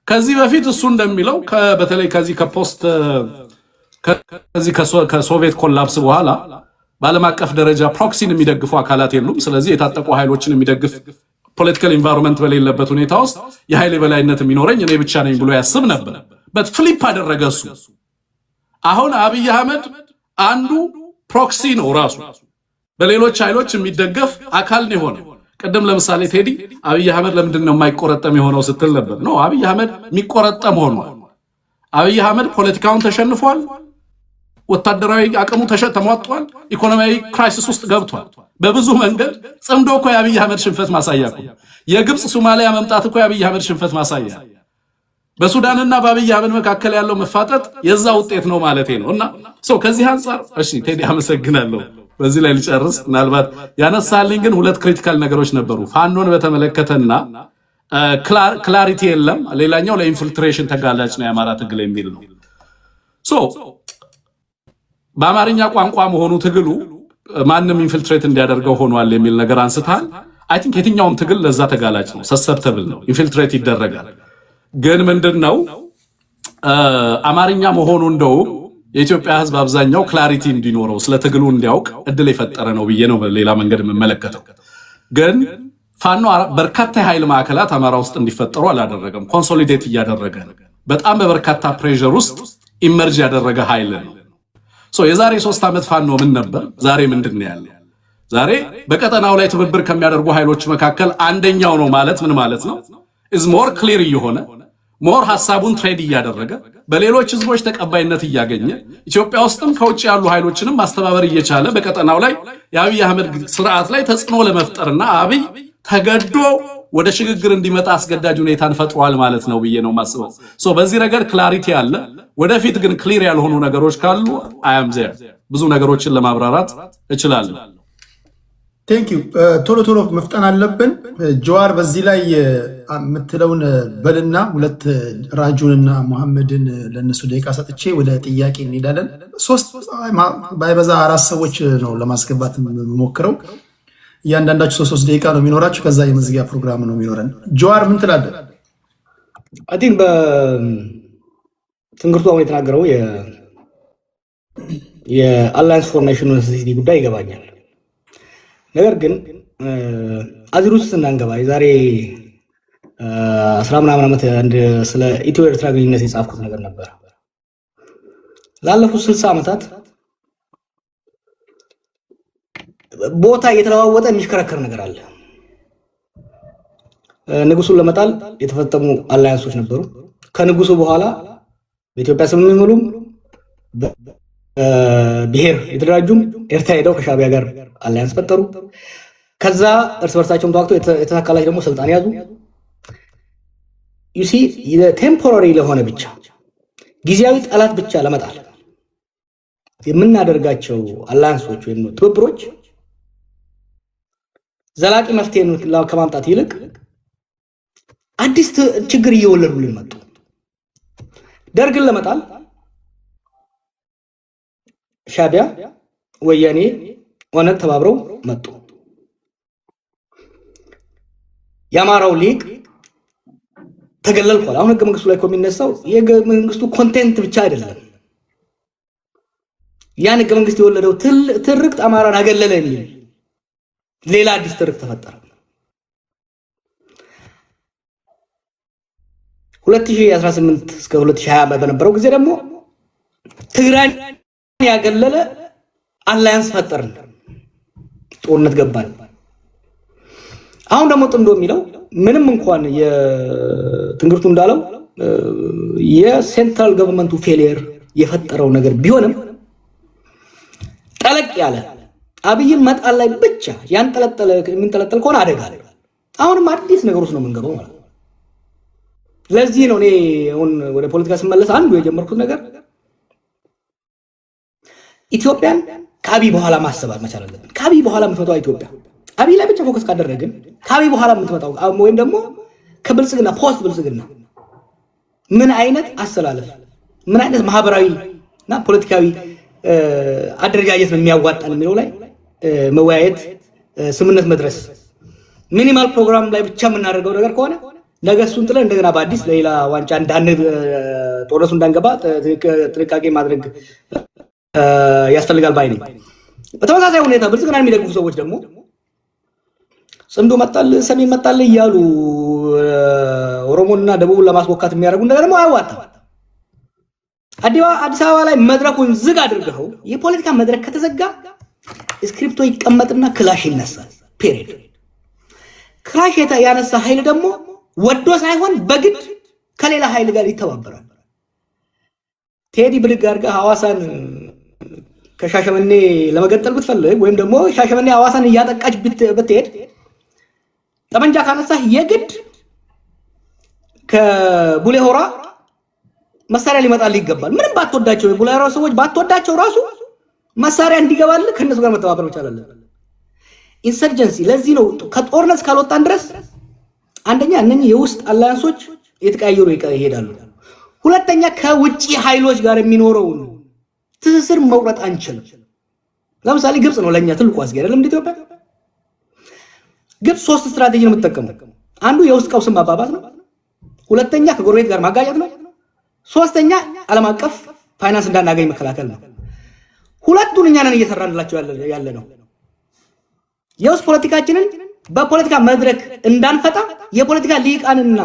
ከዚህ በፊት እሱ እንደሚለው በተለይ ከሶቪየት ኮላፕስ በኋላ በዓለም አቀፍ ደረጃ ፕሮክሲን የሚደግፉ አካላት የሉም። ስለዚህ የታጠቁ ኃይሎችን የሚደግፍ ፖለቲካል ኢንቫይሮንመንት በሌለበት ሁኔታ ውስጥ የኃይል የበላይነት የሚኖረኝ እኔ ብቻ ነኝ ብሎ ያስብ ነበር። ፍሊፕ አደረገ እሱ። አሁን አብይ አህመድ አንዱ ፕሮክሲ ነው፣ ራሱ በሌሎች ኃይሎች የሚደገፍ አካል ነው የሆነው። ቀደም ለምሳሌ ቴዲ አብይ አህመድ ለምንድን ነው የማይቆረጠም የሆነው ስትል ነበር። ነው አብይ አህመድ የሚቆረጠም ሆኗል። አብይ አህመድ ፖለቲካውን ተሸንፏል፣ ወታደራዊ አቅሙ ተሟጧል፣ ኢኮኖሚያዊ ክራይሲስ ውስጥ ገብቷል። በብዙ መንገድ ጽምዶ እኮ የአብይ አህመድ ሽንፈት ማሳያ እኮ። የግብፅ ሶማሊያ መምጣት እኮ የአብይ አህመድ ሽንፈት ማሳያ። በሱዳንና በአብይ አህመድ መካከል ያለው መፋጠጥ የዛ ውጤት ነው ማለቴ ነው። እና ከዚህ አንፃር እሺ ቴዲ አመሰግናለሁ። በዚህ ላይ ልጨርስ። ምናልባት ያነሳልኝ ግን ሁለት ክሪቲካል ነገሮች ነበሩ። ፋኖን በተመለከተና ክላሪቲ የለም። ሌላኛው ለኢንፊልትሬሽን ተጋላጭ ነው የአማራ ትግል የሚል ነው። በአማርኛ ቋንቋ መሆኑ ትግሉ ማንም ኢንፊልትሬት እንዲያደርገው ሆኗል የሚል ነገር አንስታል። አይ ቲንክ የትኛውም ትግል ለዛ ተጋላጭ ነው፣ ሰሰፕተብል ነው፣ ኢንፊልትሬት ይደረጋል። ግን ምንድነው አማርኛ መሆኑ እንደው የኢትዮጵያ ሕዝብ አብዛኛው ክላሪቲ እንዲኖረው ስለ ትግሉ እንዲያውቅ እድል የፈጠረ ነው ብዬ ነው በሌላ መንገድ የምመለከተው። ግን ፋኖ በርካታ የኃይል ማዕከላት አማራ ውስጥ እንዲፈጠሩ አላደረገም። ኮንሶሊዴት እያደረገ በጣም በበርካታ ፕሬሸር ውስጥ ኢመርጅ ያደረገ ኃይል ነው። የዛሬ 3 ዓመት ፋኖ ምን ነበር? ዛሬ ምንድነው ያለው? ዛሬ በቀጠናው ላይ ትብብር ከሚያደርጉ ኃይሎች መካከል አንደኛው ነው ማለት ምን ማለት ነው? is more clear እየሆነ ሞር ሐሳቡን ትሬድ እያደረገ በሌሎች ህዝቦች ተቀባይነት እያገኘ ኢትዮጵያ ውስጥም ከውጭ ያሉ ኃይሎችንም ማስተባበር እየቻለ በቀጠናው ላይ የአብይ አህመድ ስርዓት ላይ ተጽዕኖ ለመፍጠርና አብይ ተገዶ ወደ ሽግግር እንዲመጣ አስገዳጅ ሁኔታን ፈጥሯል ማለት ነው ብዬ ነው ማስበው። ሶ በዚህ ነገር ክላሪቲ አለ። ወደፊት ግን ክሊር ያልሆኑ ነገሮች ካሉ አይ አም ዜር ብዙ ነገሮችን ለማብራራት እችላለሁ። ቴንክ ዩ። ቶሎ ቶሎ መፍጠን አለብን። ጀዋር በዚህ ላይ የምትለውን በልና ሁለት ራጁንና መሐመድን ለነሱ ደቂቃ ሰጥቼ ወደ ጥያቄ እንሄዳለን። ሶስት ባይበዛ አራት ሰዎች ነው ለማስገባት የምሞክረው። እያንዳንዳችሁ ሶስት ደቂቃ ነው የሚኖራችሁ። ከዛ የመዝጊያ ፕሮግራም ነው የሚኖረን። ጀዋር ምን ትላለህ? አይ ቲንክ በትንግርቱ አሁን የተናገረው የአላያንስ ፎር ናሽናል ሴኩሪቲ ጉዳይ ይገባኛል። ነገር ግን አዚር ውስጥ ስናንገባ የዛሬ 10 ምናምን ዓመት አንድ ስለ ኢትዮ ኤርትራ ግንኙነት የጻፍኩት ነገር ነበር። ላለፉት 60 ዓመታት ቦታ እየተለዋወጠ የሚሽከረከር ነገር አለ። ንጉሱን ለመጣል የተፈጠሙ አላያንሶች ነበሩ። ከንጉሱ በኋላ በኢትዮጵያ ስም የሚምሉም ብሔር የተደራጁም ኤርትራ ሄደው ከሻዕቢያ ጋር አላያንስ ፈጠሩ። ከዛ እርስ በርሳቸውም ተዋግተው የተሳካላቸው ደግሞ ስልጣን ያዙ። ዩሲ ቴምፖራሪ ለሆነ ብቻ ጊዜያዊ ጠላት ብቻ ለመጣል የምናደርጋቸው አላያንሶች ወይም ትብብሮች ዘላቂ መፍትሄ ከማምጣት ይልቅ አዲስ ችግር እየወለዱልን መጡ። ደርግን ለመጣል ሻዕቢያ፣ ወያኔ፣ ኦነግ ተባብረው መጡ። የአማራው ሊቅ ተገለልኳል። አሁን ህገ መንግስቱ ላይ የሚነሳው የህገ መንግስቱ ኮንቴንት ብቻ አይደለም። ያን ህገ መንግስት የወለደው ትርክት አማራን አገለለ የሚል ሌላ አዲስ ትርክት ተፈጠረ። 2018 እስከ 2020 በነበረው ጊዜ ደግሞ ትግራይ ያገለለ አላያንስ ፈጠርን፣ ጦርነት ገባን። አሁን ደግሞ ጥምዶ የሚለው ምንም እንኳን የትንግርቱ እንዳለው የሴንትራል ገቨርንመንቱ ፌሊየር የፈጠረው ነገር ቢሆንም ጠለቅ ያለ አብይን መጣል ላይ ብቻ የሚንጠለጠል ከሆነ አደጋ አለ። አሁንም አዲስ ነገር ውስጥ ነው የምንገባው ማለት ነው። ለዚህ ነው እኔ አሁን ወደ ፖለቲካ ስመለስ አንዱ የጀመርኩት ነገር ኢትዮጵያን ከአብይ በኋላ ማሰብ መቻል አለብን። ከአብይ በኋላ የምትመጣው ኢትዮጵያ አብይ ላይ ብቻ ፎከስ ካደረግን ከአብይ በኋላ የምትመጣው ወይም ደግሞ ከብልጽግና ፖስት ብልጽግና ምን አይነት አሰላለፍ ምን አይነት ማህበራዊ እና ፖለቲካዊ አደረጃጀት ነው የሚያዋጣን የሚለው ላይ መወያየት፣ ስምምነት መድረስ። ሚኒማል ፕሮግራም ላይ ብቻ የምናደርገው ነገር ከሆነ ነገ እሱን ጥለን እንደገና በአዲስ ለሌላ ዋንጫ ጦርነቱ እንዳንገባ ጥንቃቄ ማድረግ ያስፈልጋል ባይ ነኝ። በተመሳሳይ ሁኔታ ብልጽግናን የሚደግፉ ሰዎች ደግሞ ጽምዶ መጣል ሰሜን መጣል እያሉ ኦሮሞና ደቡብን ለማስወካት የሚያደርጉ ነገር ደግሞ አያዋጣም። አዲስ አበባ ላይ መድረኩን ዝግ አድርገው የፖለቲካ መድረክ ከተዘጋ ስክሪፕቶ ይቀመጥና ክላሽ ይነሳል። ፔሪድ። ክላሽ ያነሳ ኃይል ደግሞ ወዶ ሳይሆን በግድ ከሌላ ኃይል ጋር ይተባበራል። ቴዲ ብድግ አድርገህ ሐዋሳን ከሻሸመኔ ለመገንጠል ብትፈልግ ወይም ደግሞ ሻሸመኔ ሐዋሳን እያጠቃች ብትሄድ ጠመንጃ ካነሳህ የግድ ከቡሌ ሆራ መሳሪያ ሊመጣልህ ይገባል። ምንም ባትወዳቸው የቡሌ ሆራ ሰዎች ባትወዳቸው ራሱ መሳሪያ እንዲገባልህ ከነሱ ጋር መተባበር መቻል አለብህ። ኢንሰርጀንሲ። ለዚህ ነው ከጦርነት እስካልወጣን ድረስ አንደኛ እነኚህ የውስጥ አላያንሶች የተቀያየሩ ይሄዳሉ። ሁለተኛ ከውጪ ኃይሎች ጋር የሚኖረውን ትስስር መቁረጥ አንችልም። ለምሳሌ ግብጽ ነው ለኛ ትልቁ አስጊ አይደለም እንደ ኢትዮጵያ። ግብጽ 3 ስትራቴጂ ነው የምትጠቀመው። አንዱ የውስጥ ቀውስን ማባባስ ነው። ሁለተኛ ከጎረቤት ጋር ማጋጨት ነው። ሶስተኛ ዓለም አቀፍ ፋይናንስ እንዳናገኝ መከላከል ነው። ሁለቱን እኛ ነን እየሰራንላቸው ያለ ነው። የውስጥ ፖለቲካችንን በፖለቲካ መድረክ እንዳንፈታ የፖለቲካ ሊቃንና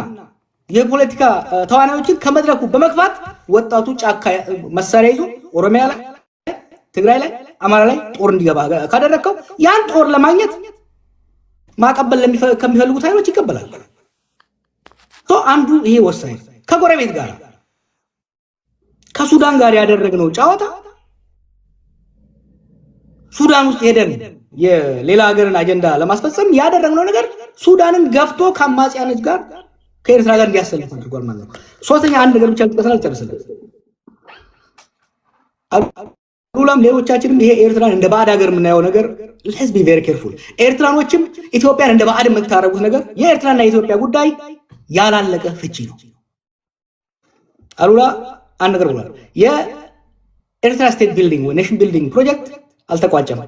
የፖለቲካ ተዋናዮችን ከመድረኩ በመግፋት ወጣቱ ጫካ መሳሪያ ይዞ ኦሮሚያ ላይ፣ ትግራይ ላይ አማራ ላይ ጦር እንዲገባ ካደረከው ያን ጦር ለማግኘት ማቀበል ከሚፈልጉት ኃይሎች ይቀበላል። አንዱ ይሄ ወሳኝ ከጎረቤት ጋር ከሱዳን ጋር ያደረግነው ጨዋታ ሱዳን ውስጥ ሄደን የሌላ ሀገርን አጀንዳ ለማስፈጸም ያደረግነው ነገር ሱዳንን ገፍቶ ከአማጽያኖች ጋር ከኤርትራ ጋር እንዲያሰልፍ አድርጓል ማለት ነው። ሶስተኛ አንድ ነገር ብቻ ልጠቅሰናል ጨርሰናል። ሁሉም ሌሎቻችንም ይሄ ኤርትራን እንደ ባዕድ ሀገር የምናየው ነገር let's be very careful። ኤርትራኖችም ኢትዮጵያን እንደ ባዕድ የምታረጉት ነገር የኤርትራና የኢትዮጵያ ጉዳይ ያላለቀ ፍቺ ነው። አሉላ አንድ ነገር ብሏል። የኤርትራ ስቴት ቢልዲንግ ወይ ኔሽን ቢልዲንግ ፕሮጀክት አልተቋጨም።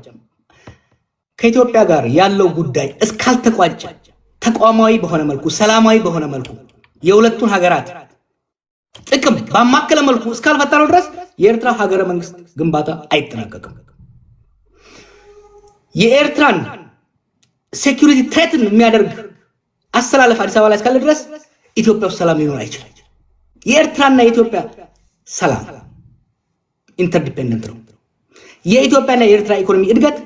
ከኢትዮጵያ ጋር ያለው ጉዳይ እስካልተቋጨ ተቋማዊ በሆነ መልኩ ሰላማዊ በሆነ መልኩ የሁለቱን ሀገራት ጥቅም ባማከለ መልኩ እስካልፈታነው ድረስ የኤርትራ ሀገረ መንግስት ግንባታ አይጠናቀቅም። የኤርትራን ሴኩሪቲ ትሬትን የሚያደርግ አስተላለፍ አዲስ አበባ ላይ እስካለ ድረስ ኢትዮጵያ ውስጥ ሰላም ሊኖር አይችልም። የኤርትራና የኢትዮጵያ ሰላም ኢንተርዲፔንደንት ነው። የኢትዮጵያና የኤርትራ ኢኮኖሚ እድገት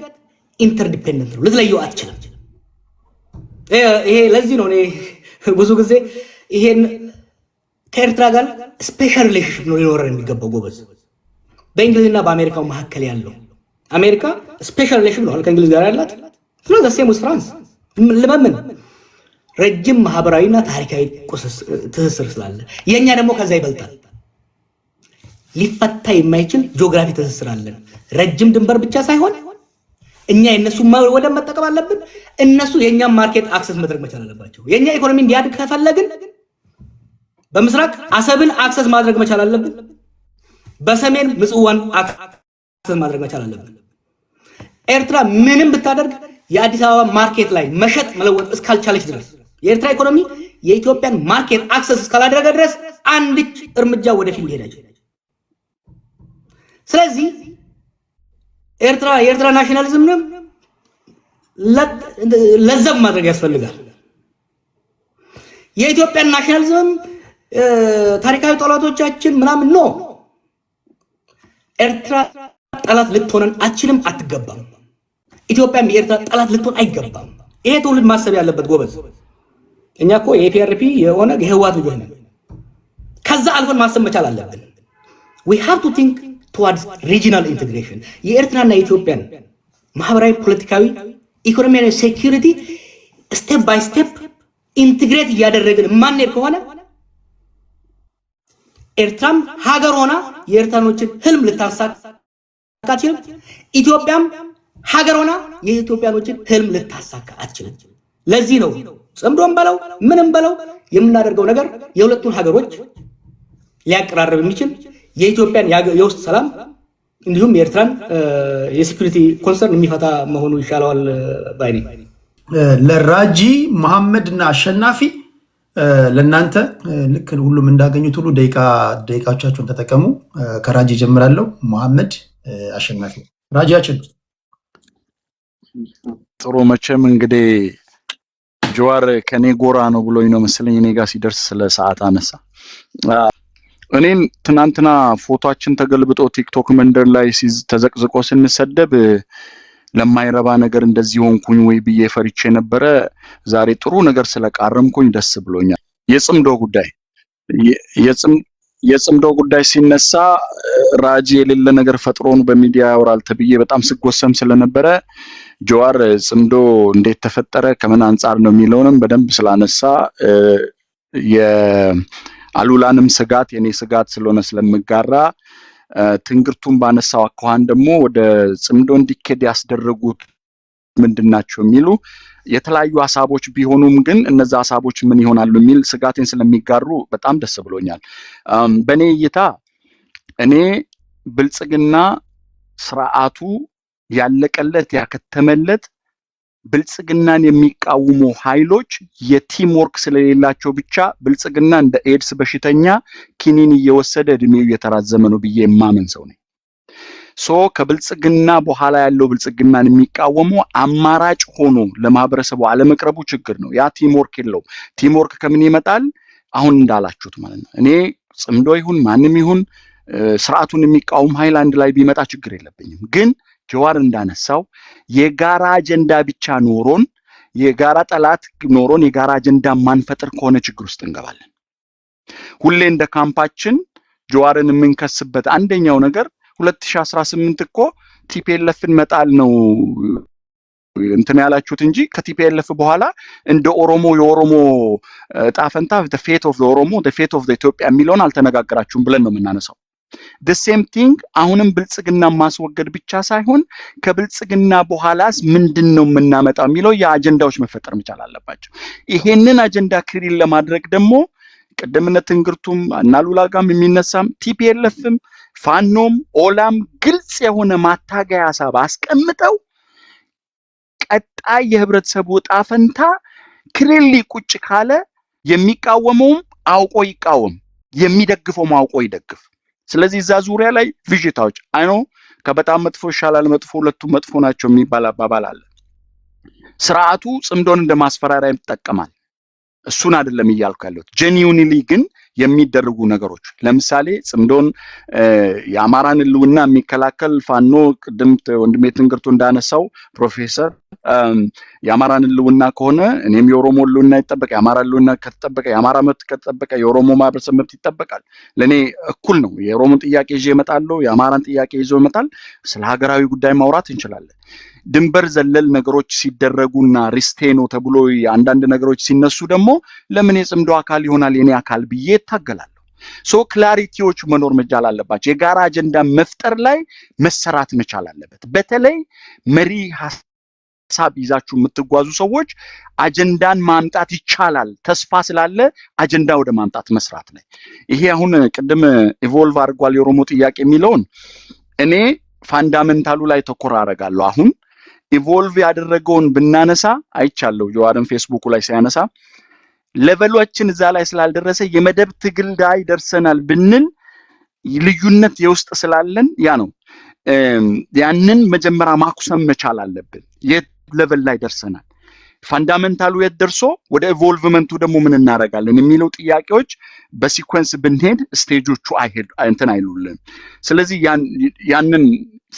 ኢንተርዲፔንደንት ነው። ልትለየው አትችልም። ይሄ ለዚህ ነው እኔ ብዙ ጊዜ ይሄን ከኤርትራ ጋር ስፔሻል ሪሌሽንሽፕ ነው ሊኖረን የሚገባው ጎበዝ። በእንግሊዝና በአሜሪካው መካከል ያለው አሜሪካ ስፔሻል ሪሌሽን ነው ከእንግሊዝ ጋር ያላት ስለዚህ ሴም ውስጥ ፍራንስ ለምን ረጅም ማህበራዊና ታሪካዊ ትስስር ስላለ የኛ ደግሞ ከዛ ይበልጣል። ሊፈታ የማይችል ጂኦግራፊ ትስስር አለን። ረጅም ድንበር ብቻ ሳይሆን እኛ የነሱ ወደ መጠቀም አለብን። እነሱ የኛን ማርኬት አክሰስ ማድረግ መቻል አለባቸው። የኛ ኢኮኖሚ እንዲያድግ ከፈለግን በምስራቅ አሰብን አክሰስ ማድረግ መቻል አለብን። በሰሜን ምጽዋን አክሰስ ማድረግ መቻል አለብን። ኤርትራ ምንም ብታደርግ የአዲስ አበባ ማርኬት ላይ መሸጥ መለወጥ እስካልቻለች ድረስ የኤርትራ ኢኮኖሚ የኢትዮጵያን ማርኬት አክሰስ እስካላደረገ ድረስ አንድች እርምጃ ወደፊት ሊሄድ። ስለዚህ የኤርትራ ናሽናሊዝም ለዘብ ማድረግ ያስፈልጋል። የኢትዮጵያን ናሽናሊዝም ታሪካዊ ጠላቶቻችን ምናምን ነው። ኤርትራ ጠላት ልትሆነን አትችልም፣ አትገባም። ኢትዮጵያም የኤርትራ ጠላት ልትሆን አይገባም። ይሄ ትውልድ ማሰብ ያለበት ጎበዝ። እኛ እኮ የፒአርፒ የኦነግ የህወሓት ልጆች ነን። ከዛ አልፈን ማሰብ መቻል አለብን። we have to think towards regional integration። የኤርትራና የኢትዮጵያን ማህበራዊ፣ ፖለቲካዊ፣ ኢኮኖሚያዊ ሴኩሪቲ ስቴፕ ባይ ስቴፕ ኢንቲግሬት እያደረግን ማንሄድ ከሆነ ኤርትራም ሀገር ሆና የኤርትራኖችን ህልም ልታሳካ አትችልም። ኢትዮጵያም ሀገር ሆና የኢትዮጵያኖችን ህልም ልታሳካ አትችልም። ለዚህ ነው ጽምዶም በለው ምንም በለው የምናደርገው ነገር የሁለቱን ሀገሮች ሊያቀራርብ የሚችል የኢትዮጵያን የውስጥ ሰላም እንዲሁም የኤርትራን የሴኩሪቲ ኮንሰርን የሚፈታ መሆኑ ይሻለዋል ባይ ነኝ። ለራጂ መሐመድና አሸናፊ ለእናንተ ልክ ሁሉም እንዳገኙት ሁሉ ደቂቃዎቻችሁን ተጠቀሙ። ከራጂ ጀምራለሁ። መሐመድ፣ አሸናፊ። ራጂያችን ጥሩ። መቼም እንግዲህ ጀዋር ከኔ ጎራ ነው ብሎኝ ነው መሰለኝ እኔ ጋር ሲደርስ ስለ ሰዓት አነሳ። እኔን ትናንትና ፎቶአችን ተገልብጦ ቲክቶክ መንደር ላይ ተዘቅዝቆ ስንሰደብ ለማይረባ ነገር እንደዚህ ሆንኩኝ ወይ ብዬ ፈርቼ ነበረ። ዛሬ ጥሩ ነገር ስለቃረምኩኝ ደስ ብሎኛል። የጽምዶ ጉዳይ ሲነሳ ራጂ የሌለ ነገር ፈጥሮን በሚዲያ ያወራል ተብዬ በጣም ስጎሰም ስለነበረ ጀዋር ጽምዶ እንዴት ተፈጠረ ከምን አንፃር ነው የሚለውንም በደንብ ስላነሳ የአሉላንም ስጋት የኔ ስጋት ስለሆነ ስለምጋራ ትንግርቱን ባነሳው አኳኋን ደግሞ ወደ ጽምዶ እንዲከድ ያስደረጉት ምንድናቸው የሚሉ የተለያዩ ሐሳቦች ቢሆኑም ግን እነዛ ሐሳቦች ምን ይሆናሉ የሚል ስጋቴን ስለሚጋሩ በጣም ደስ ብሎኛል። በኔ እይታ እኔ ብልጽግና ስርዓቱ ያለቀለት ያከተመለት ብልጽግናን የሚቃወሙ ኃይሎች የቲም ወርክ ስለሌላቸው ብቻ ብልጽግና እንደ ኤድስ በሽተኛ ኪኒን እየወሰደ እድሜው እየተራዘመ ነው ብዬ የማመን ሰው ነኝ። ከብልጽግና በኋላ ያለው ብልጽግናን የሚቃወሙ አማራጭ ሆኖ ለማህበረሰቡ አለመቅረቡ ችግር ነው። ያ ቲም ወርክ የለውም። ቲም ወርክ ከምን ይመጣል? አሁን እንዳላችሁት ማለት ነው። እኔ ጽምዶ ይሁን ማንም ይሁን ስርዓቱን የሚቃወም ኃይል አንድ ላይ ቢመጣ ችግር የለብኝም። ግን ጀዋር እንዳነሳው የጋራ አጀንዳ ብቻ ኖሮን የጋራ ጠላት ኖሮን የጋራ አጀንዳ ማንፈጥር ከሆነ ችግር ውስጥ እንገባለን። ሁሌ እንደ ካምፓችን ጀዋርን የምንከስበት አንደኛው ነገር 2018 እኮ ቲፒኤልኤፍን መጣል ነው እንትን ያላችሁት እንጂ ከቲፒኤልኤፍ በኋላ እንደ ኦሮሞ የኦሮሞ ጣፈንታ the fate of the ኦሮሞ the fate of the ኢትዮጵያ የሚለውን አልተነጋገራችሁም ብለን ነው የምናነሳው። the same thing አሁንም ብልጽግና ማስወገድ ብቻ ሳይሆን ከብልጽግና በኋላስ ምንድነው የምናመጣው የሚለው የአጀንዳዎች መፈጠር መቻል አለባቸው። ይሄንን አጀንዳ ክሊር ለማድረግ ደግሞ ቀደምነት እንግርቱም እና ሉላጋም የሚነሳም ቲፒኤልኤፍም ፋኖም ኦላም ግልጽ የሆነ ማታገያ ሐሳብ አስቀምጠው ቀጣይ የህብረተሰቡ ጣፈንታ ክሊርሊ ቁጭ ካለ የሚቃወመውም አውቆ ይቃወም፣ የሚደግፈውም አውቆ ይደግፍ። ስለዚህ እዛ ዙሪያ ላይ ቪዥታዎች አይኖ ከበጣም መጥፎ ይሻላል መጥፎ ሁለቱም መጥፎ ናቸው የሚባል አባባል አለ። ስርዓቱ ጽምዶን እንደማስፈራሪያ ይጠቀማል። እሱን አይደለም እያልኩ ያለሁት። ጄኒዩንሊ ግን የሚደረጉ ነገሮች ለምሳሌ ጽምዶን የአማራን ህልውና የሚከላከል ፋኖ ቅድምት ወንድሜ ትንግርቱ እንዳነሳው ፕሮፌሰር የአማራን ህልውና ከሆነ እኔም የኦሮሞ ህልውና ይጠበቅ፣ የአማራ ህልውና ከተጠበቀ የአማራ መብት ከተጠበቀ የኦሮሞ ማህበረሰብ መብት ይጠበቃል። ለኔ እኩል ነው። የኦሮሞን ጥያቄ ይዤ እመጣለሁ፣ የአማራን ጥያቄ ይዞ ይመጣል። ስለ ሀገራዊ ጉዳይ ማውራት እንችላለን። ድንበር ዘለል ነገሮች ሲደረጉና ሪስቴኖ ተብሎ አንዳንድ ነገሮች ሲነሱ ደግሞ ለምን የጽምዶ አካል ይሆናል የኔ አካል ብዬ ታገላለሁ። ሶ ክላሪቲዎች መኖር መቻል አለባቸው። የጋራ አጀንዳ መፍጠር ላይ መሰራት መቻል አለበት። በተለይ መሪ ሐሳብ ይዛችሁ የምትጓዙ ሰዎች አጀንዳን ማምጣት ይቻላል፣ ተስፋ ስላለ አጀንዳ ወደ ማምጣት መስራት ላይ ይሄ አሁን ቅድም ኢቮልቭ አድርጓል የኦሮሞ ጥያቄ የሚለውን እኔ ፋንዳሜንታሉ ላይ ተኮር አደርጋለሁ። አሁን ኢቮልቭ ያደረገውን ብናነሳ አይቻለሁ። ጀዋርን ፌስቡክ ላይ ሲያነሳ ሌቨሎችን እዛ ላይ ስላልደረሰ የመደብ ትግል ላይ ደርሰናል ብንል ልዩነት የውስጥ ስላለን ያ ነው። ያንን መጀመሪያ ማኩሰም መቻል አለብን። የት ሌቨል ላይ ደርሰናል፣ ፋንዳሜንታሉ የት ደርሶ ወደ ኢቮልቭመንቱ ደግሞ ምን እናደርጋለን የሚለው ጥያቄዎች በሲኩዌንስ ብንሄድ ስቴጆቹ እንትን አይሉልን። ስለዚህ ያንን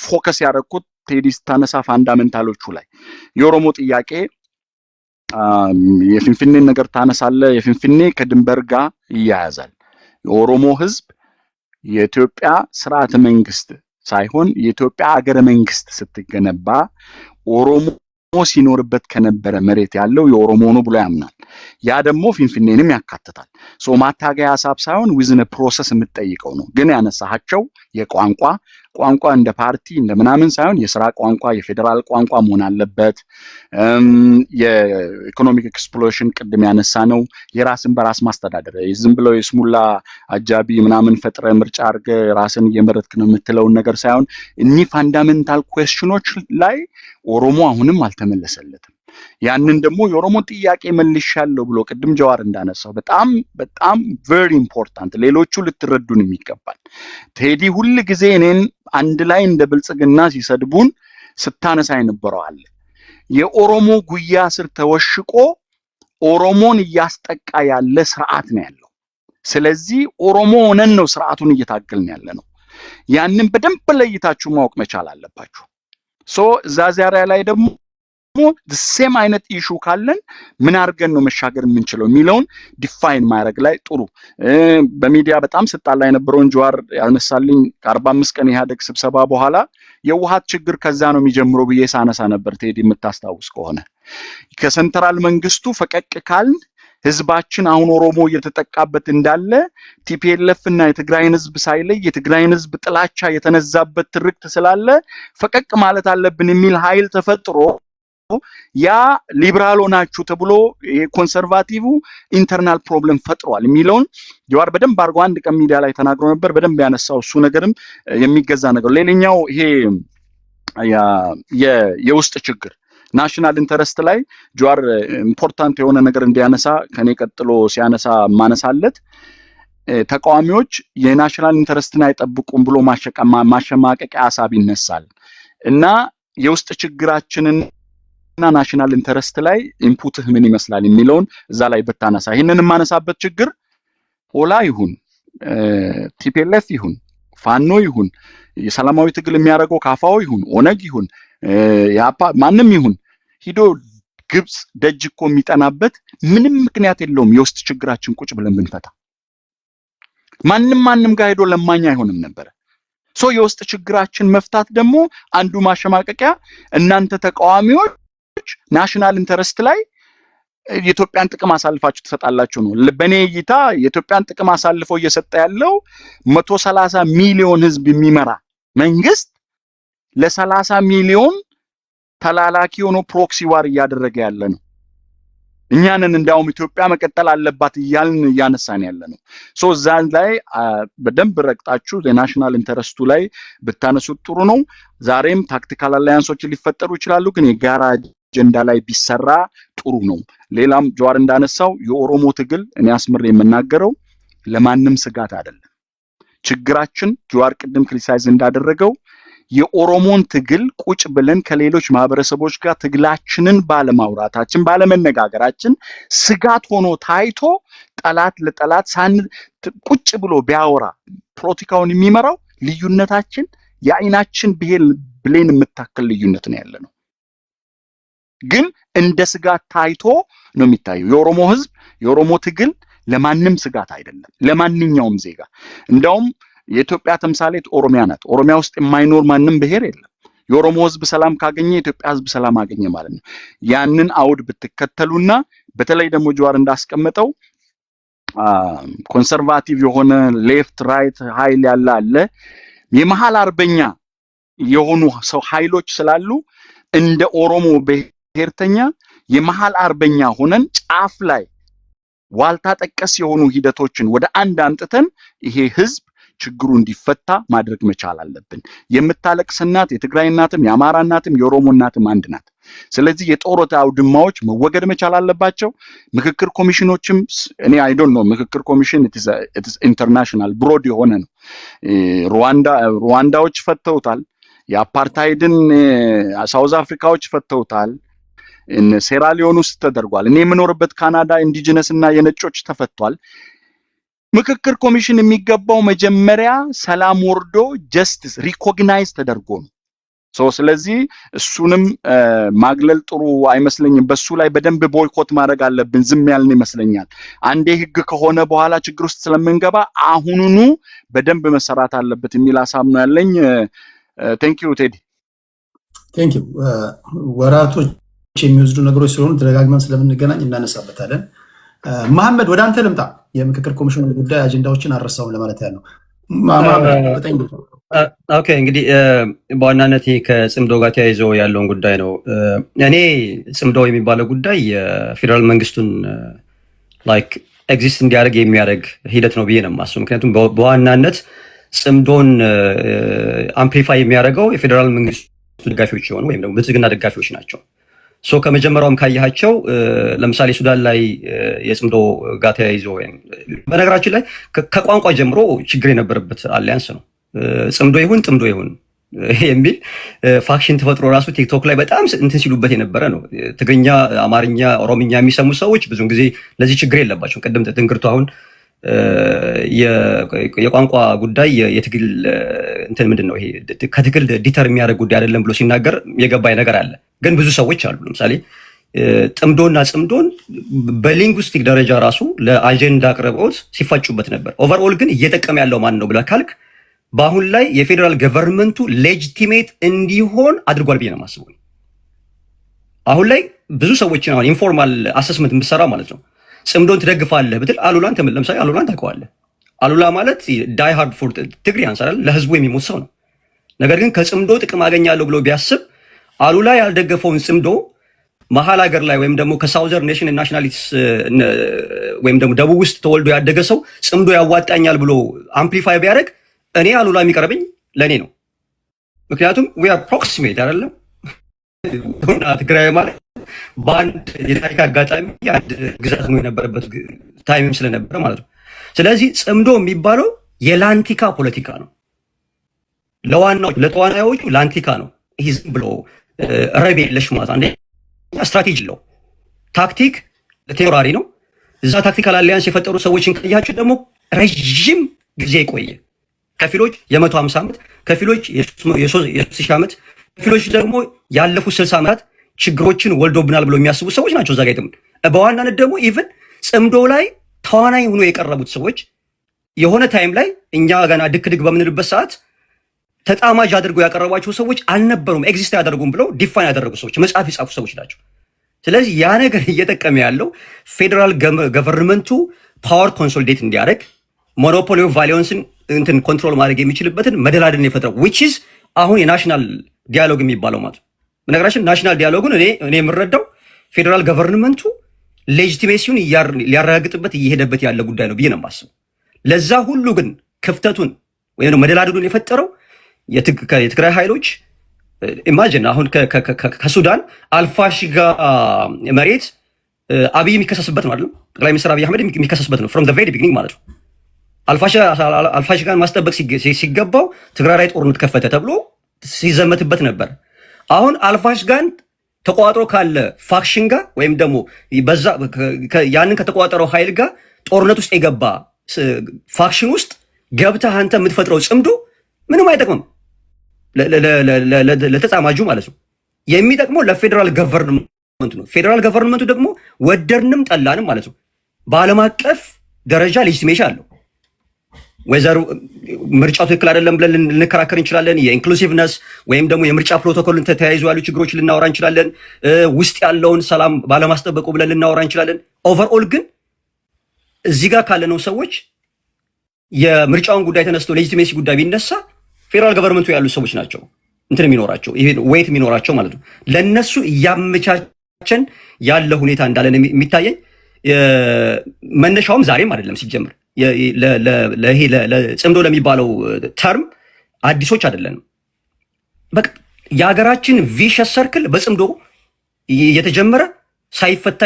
ፎከስ ያደረኩት ቴዲ ስታነሳ ፋንዳሜንታሎቹ ላይ የኦሮሞ ጥያቄ የፍንፍኔን ነገር ታነሳለ። የፍንፍኔ ከድንበር ጋር ይያያዛል። የኦሮሞ ህዝብ የኢትዮጵያ ስርዓተ መንግስት ሳይሆን የኢትዮጵያ ሀገረ መንግስት ስትገነባ ኦሮሞ ሲኖርበት ከነበረ መሬት ያለው የኦሮሞ ነው ብሎ ያምናል። ያ ደግሞ ፍንፍኔንም ያካትታል። ሶ ማታገያ ሐሳብ ሳይሆን ዊዝን ፕሮሰስ የምትጠይቀው ነው። ግን ያነሳቸው ቋንቋ እንደ ፓርቲ እንደምናምን ሳይሆን የሥራ ቋንቋ የፌደራል ቋንቋ መሆን አለበት። የኢኮኖሚክ ኤክስፕሎሬሽን ቅድም ያነሳ ነው። የራስን በራስ ማስተዳደር ዝም ብለው የስሙላ አጃቢ ምናምን ፈጥረ ምርጫ አድርገ ራስን እየመረጥክ ነው የምትለውን ነገር ሳይሆን እኒህ ፋንዳሜንታል ኩዌስችኖች ላይ ኦሮሞ አሁንም አልተመለሰለትም። ያንን ደግሞ የኦሮሞ ጥያቄ መልሻለሁ ብሎ ቅድም ጀዋር እንዳነሳው በጣም በጣም ቬሪ ኢምፖርታንት ሌሎቹ ልትረዱን የሚገባል። ቴዲ ሁሉ ጊዜ እኔን አንድ ላይ እንደ ብልጽግና ሲሰድቡን ስታነሳ የነበረው አለ። የኦሮሞ ጉያ ስር ተወሽቆ ኦሮሞን እያስጠቃ ያለ ስርዓት ነው ያለው። ስለዚህ ኦሮሞ ሆነን ነው ስርዓቱን እየታገልን ያለ ነው። ያንን በደንብ ለይታችሁ ማወቅ መቻል አለባችሁ። ሶ ዛዛሪያ ላይ ደግሞ the same አይነት ኢሹ ካለን ምን አድርገን ነው መሻገር የምንችለው የሚለውን ዲፋይን ማድረግ ላይ ጥሩ። በሚዲያ በጣም ስጣላ የነበረውን ጀዋር ያነሳልኝ ከ45 ቀን ኢህአዴግ ስብሰባ በኋላ የውሃት ችግር ከዛ ነው የሚጀምረው ብዬ ሳነሳ ነበር። ቴዲ የምታስታውስ ከሆነ ከሰንትራል መንግስቱ ፈቀቅ ካልን ህዝባችን አሁን ኦሮሞ እየተጠቃበት እንዳለ ቲፒኤልኤፍ እና የትግራይን ህዝብ ሳይለይ የትግራይን ህዝብ ጥላቻ የተነዛበት ትርክት ስላለ ፈቀቅ ማለት አለብን የሚል ኃይል ተፈጥሮ ያ ሊበራል ሆናችሁ ተብሎ የኮንሰርቫቲቭ ኢንተርናል ፕሮብለም ፈጥሯል የሚለውን ጀዋር በደንብ አርጎ አንድ ቀን ሚዲያ ላይ ተናግሮ ነበር። በደንብ ያነሳው እሱ ነገርም የሚገዛ ነገር። ሌላኛው ይሄ የውስጥ ችግር ናሽናል ኢንተረስት ላይ ጀዋር ኢምፖርታንት የሆነ ነገር እንዲያነሳ ከኔ ቀጥሎ ሲያነሳ ማነሳለት ተቃዋሚዎች የናሽናል ኢንተረስትን አይጠብቁም ብሎ ማሸማቀቂያ ሐሳብ ይነሳል እና የውስጥ ችግራችንን እና ናሽናል ኢንተረስት ላይ ኢንፑትህ ምን ይመስላል የሚለውን እዛ ላይ ብታነሳ። ይሄንን ማነሳበት ችግር ኦላ ይሁን ቲፒኤልኤፍ ይሁን ፋኖ ይሁን የሰላማዊ ትግል የሚያደርገው ካፋው ይሁን ኦነግ ይሁን ያፓ ማንም ይሁን ሂዶ ግብጽ ደጅ እኮ የሚጠናበት ምንም ምክንያት የለውም። የውስጥ ችግራችን ቁጭ ብለን ብንፈታ ማንም ጋር ሄዶ ለማኝ አይሆንም ነበር። የውስጥ ችግራችን መፍታት ደግሞ አንዱ ማሸማቀቂያ እናንተ ተቃዋሚዎች ናሽናል ኢንተረስት ላይ የኢትዮጵያን ጥቅም አሳልፋችሁ ትሰጣላችሁ ነው። በኔ እይታ የኢትዮጵያን ጥቅም አሳልፎ እየሰጠ ያለው 130 ሚሊዮን ህዝብ የሚመራ መንግስት ለ30 ሚሊዮን ተላላኪ ሆኖ ፕሮክሲ ዋር እያደረገ ያለ ነው። እኛንን እንዳውም ኢትዮጵያ መቀጠል አለባት እያልን እያነሳን ያለ ነው። እዛ ላይ በደንብ ረቅጣችሁ ለናሽናል ኢንተረስቱ ላይ ብታነሱት ጥሩ ነው። ዛሬም ታክቲካል አላያንሶች ሊፈጠሩ ይችላሉ፣ ግን የጋራ አጀንዳ ላይ ቢሰራ ጥሩ ነው። ሌላም ጀዋር እንዳነሳው የኦሮሞ ትግል እኔ አስምሬ የምናገረው ለማንም ስጋት አይደለም። ችግራችን ጀዋር ቅድም ክሪቲሳይዝ እንዳደረገው የኦሮሞን ትግል ቁጭ ብለን ከሌሎች ማህበረሰቦች ጋር ትግላችንን ባለማውራታችን ባለመነጋገራችን ስጋት ሆኖ ታይቶ ጠላት ለጠላት ቁጭ ብሎ ቢያወራ ፖለቲካውን የሚመራው ልዩነታችን የአይናችን ብሌን የምታከል ልዩነት ነው ያለነው። ግን እንደ ስጋት ታይቶ ነው የሚታየው። የኦሮሞ ህዝብ የኦሮሞ ትግል ለማንም ስጋት አይደለም፣ ለማንኛውም ዜጋ። እንደውም የኢትዮጵያ ተምሳሌት ኦሮሚያ ናት። ኦሮሚያ ውስጥ የማይኖር ማንም ብሔር የለም። የኦሮሞ ህዝብ ሰላም ካገኘ የኢትዮጵያ ህዝብ ሰላም አገኘ ማለት ነው። ያንን አውድ ብትከተሉና በተለይ ደግሞ ጀዋር እንዳስቀመጠው ኮንሰርቫቲቭ የሆነ ሌፍት ራይት ኃይል ያለ አለ። የመሃል አርበኛ የሆኑ ሰው ኃይሎች ስላሉ እንደ ኦሮሞ ብሔርተኛ የመሃል አርበኛ ሆነን ጫፍ ላይ ዋልታ ጠቀስ የሆኑ ሂደቶችን ወደ አንድ አምጥተን ይሄ ህዝብ ችግሩ እንዲፈታ ማድረግ መቻል አለብን። የምታለቅስ እናት የትግራይ እናትም የአማራ እናትም የኦሮሞ እናትም አንድ ናት። ስለዚህ የጦር አውድማዎች መወገድ መቻል አለባቸው። ምክክር ኮሚሽኖችም እኔ አይ ዶንት ኖ ምክክር ኮሚሽን ኢትስ ኢንተርናሽናል ብሮድ የሆነ ነው። ሩዋንዳዎች ፈተውታል። የአፓርታይድን ሳውዝ አፍሪካዎች ፈተውታል። ሴራሊዮን ውስጥ ተደርጓል። እኔ የምኖርበት ካናዳ ኢንዲጂነስ እና የነጮች ተፈቷል። ምክክር ኮሚሽን የሚገባው መጀመሪያ ሰላም ወርዶ ጀስቲስ ሪኮግናይዝ ተደርጎ ነው። ስለዚህ እሱንም ማግለል ጥሩ አይመስለኝም። በሱ ላይ በደንብ ቦይኮት ማድረግ አለብን። ዝም ያልን ይመስለኛል። አንዴ ህግ ከሆነ በኋላ ችግር ውስጥ ስለምንገባ አሁኑኑ በደንብ መሰራት አለበት የሚል ሐሳብ ነው ያለኝ። ቴንክ ዩ ቴዲ። ቴንክ ዩ። ወራቶች የሚወስዱ ነገሮች ስለሆኑ ተደጋግመን ስለምንገናኝ እናነሳበታለን። መሐመድ ወደ አንተ ልምጣ። የምክክር ኮሚሽኑ ጉዳይ አጀንዳዎችን አልረሳውም ለማለት ያለው ኦኬ። እንግዲህ በዋናነት ከጽምዶ ጋር ተያይዞ ያለውን ጉዳይ ነው። እኔ ጽምዶ የሚባለው ጉዳይ የፌዴራል መንግስቱን ላይክ ኤግዚስት እንዲያደርግ የሚያደርግ ሂደት ነው ብዬ ነው የማስበው። ምክንያቱም በዋናነት ጽምዶን አምፕሊፋይ የሚያደርገው የፌዴራል መንግስቱ ደጋፊዎች የሆኑ ወይም ደግሞ ብልጽግና ደጋፊዎች ናቸው። ከመጀመሪያውም ካያቸው ለምሳሌ ሱዳን ላይ የጽምዶ ጋር ተያይዞ በነገራችን ላይ ከቋንቋ ጀምሮ ችግር የነበረበት አሊያንስ ነው። ጽምዶ ይሁን ጥምዶ ይሁን የሚል ፋክሽን ተፈጥሮ ራሱ ቲክቶክ ላይ በጣም እንትን ሲሉበት የነበረ ነው። ትግርኛ፣ አማርኛ፣ ኦሮምኛ የሚሰሙ ሰዎች ብዙውን ጊዜ ለዚህ ችግር የለባቸው። ቅድም ትንግርቱ አሁን የቋንቋ ጉዳይ የትግል እንትን ምንድን ነው ይሄ ከትግል ዲተር የሚያደርግ ጉዳይ አይደለም ብሎ ሲናገር የገባኝ ነገር አለ። ግን ብዙ ሰዎች አሉ ለምሳሌ ጥምዶና ጽምዶን በሊንጉስቲክ ደረጃ ራሱ ለአጀንዳ አቅርበውት ሲፋጩበት ነበር። ኦቨርኦል ግን እየጠቀመ ያለው ማን ነው ብለህ ካልክ በአሁን ላይ የፌዴራል ገቨርንመንቱ ሌጂቲሜት እንዲሆን አድርጓል ብዬ ነው የማስበው። አሁን ላይ ብዙ ሰዎችን አሁን ኢንፎርማል አሰስመንት የምትሰራ ማለት ነው ጽምዶን ትደግፋለህ ብትል አሉላን ለምሳሌ አሉላን ታውቀዋለህ። አሉላ ማለት ዳይ ሃርድ ፎር ትግሪያንስ አይደል? ለህዝቡ የሚሞት ሰው ነው። ነገር ግን ከጽምዶ ጥቅም አገኛለሁ ብሎ ቢያስብ አሉላ ያልደገፈውን ጽምዶ መሀል ሀገር ላይ ወይም ደግሞ ከሳውዘርን ኔሽን ናሽናሊቲስ ወይም ደግሞ ደቡብ ውስጥ ተወልዶ ያደገ ሰው ጽምዶ ያዋጣኛል ብሎ አምፕሊፋይ ቢያደርግ እኔ አሉላ የሚቀርብኝ ለእኔ ነው። ምክንያቱም ዊ አር ፕሮክሲሜት አይደለም ትግራይ ማለት በአንድ የታሪክ አጋጣሚ አንድ ግዛት ነው የነበረበት ታይምም ስለነበረ ማለት ነው። ስለዚህ ጽምዶ የሚባለው የላንቲካ ፖለቲካ ነው። ለተዋናዮቹ ላንቲካ ነው። ይህ ዝም ብሎ ረብ የለሽ ማለት አንዴ ስትራቴጂ ለው ታክቲክ ቴዎራሪ ነው። እዛ ታክቲካል አሊያንስ የፈጠሩ ሰዎችን ካያችሁ ደግሞ ረዥም ጊዜ የቆየ ከፊሎች የ150 ዓመት፣ ከፊሎች የ3000 ዓመት፣ ከፊሎች ደግሞ ያለፉት 60 ዓመታት ችግሮችን ወልዶብናል ብለው የሚያስቡ ሰዎች ናቸው። እዛ ጋር በዋናነት ደግሞ ኢቭን ጽምዶ ላይ ተዋናይ ሆኖ የቀረቡት ሰዎች የሆነ ታይም ላይ እኛ ገና ድክ በምንልበት ሰዓት ተጣማጅ አድርገው ያቀረቧቸው ሰዎች አልነበሩም፣ ኤግዚስት አያደርጉም ብለው ዲፋይን ያደረጉ ሰዎች፣ መጽሐፍ የጻፉ ሰዎች ናቸው። ስለዚህ ያ ነገር እየጠቀመ ያለው ፌዴራል ገቨርንመንቱ ፓወር ኮንሶሊዴት እንዲያደርግ ሞኖፖሊ ኦፍ ቫሊዮንስን እንትን ኮንትሮል ማድረግ የሚችልበትን መደላድን የፈጠረው which is አሁን የናሽናል ዲያሎግ የሚባለው ማለት ነው። በነገራችን ናሽናል ዲያሎጉን እኔ የምረዳው ፌዴራል ገቨርንመንቱ ሌጂቲሜሲውን ሊያረጋግጥበት እየሄደበት ያለ ጉዳይ ነው ብዬ ነው የማስበው። ለዛ ሁሉ ግን ክፍተቱን ወይም መደላድሉን የፈጠረው የትግራይ ኃይሎች ኢማጂን አሁን ከሱዳን አልፋሽጋ መሬት አብይ የሚከሰስበት ነው አይደል? ጠቅላይ ሚኒስትር አብይ አህመድ የሚከሰስበት ነው ፍሮም ዘ ቬሪ ቢግኒንግ ማለት ነው። አልፋሽጋን ማስጠበቅ ሲገባው ትግራይ ላይ ጦርነት ከፈተ ተብሎ ሲዘመትበት ነበር። አሁን አልፋሽጋን ተቋጥሮ ካለ ፋክሽን ጋር ወይም ደግሞ በዛ ያንን ከተቋጠረው ኃይል ጋር ጦርነት ውስጥ የገባ ፋክሽን ውስጥ ገብተህ አንተ የምትፈጥረው ጽምዶ ምንም አይጠቅምም ለተጻማጁ ማለት ነው። የሚጠቅመው ለፌዴራል ገቨርንመንቱ ነው። ፌዴራል ገቨርንመንቱ ደግሞ ወደድንም ጠላንም ማለት ነው በዓለም አቀፍ ደረጃ ሌጂቲሜሽን አለው። ወይዘሩ ምርጫው ትክክል አይደለም ብለን ልንከራከር እንችላለን። የኢንክሉሲቭነስ ወይም ደግሞ የምርጫ ፕሮቶኮልን ተያይዞ ያሉ ችግሮችን ልናወራ እንችላለን። ውስጥ ያለውን ሰላም ባለማስጠበቁ ብለን ልናወራ እንችላለን። ኦቨርኦል ግን እዚህ ጋር ካለነው ሰዎች የምርጫውን ጉዳይ ተነስቶ ሌጂቲሜሲ ጉዳይ ቢነሳ ፌዴራል ገቨርንመንቱ ያሉ ሰዎች ናቸው እንትን የሚኖራቸው ይሄ ዌይት የሚኖራቸው ማለት ነው። ለነሱ እያመቻቸን ያለ ሁኔታ እንዳለን የሚታየኝ መነሻውም ዛሬም አይደለም ሲጀምር ጽምዶ ለሚባለው ተርም አዲሶች አይደለንም። በቃ የሀገራችን ቪሸስ ሰርክል በጽምዶ እየተጀመረ ሳይፈታ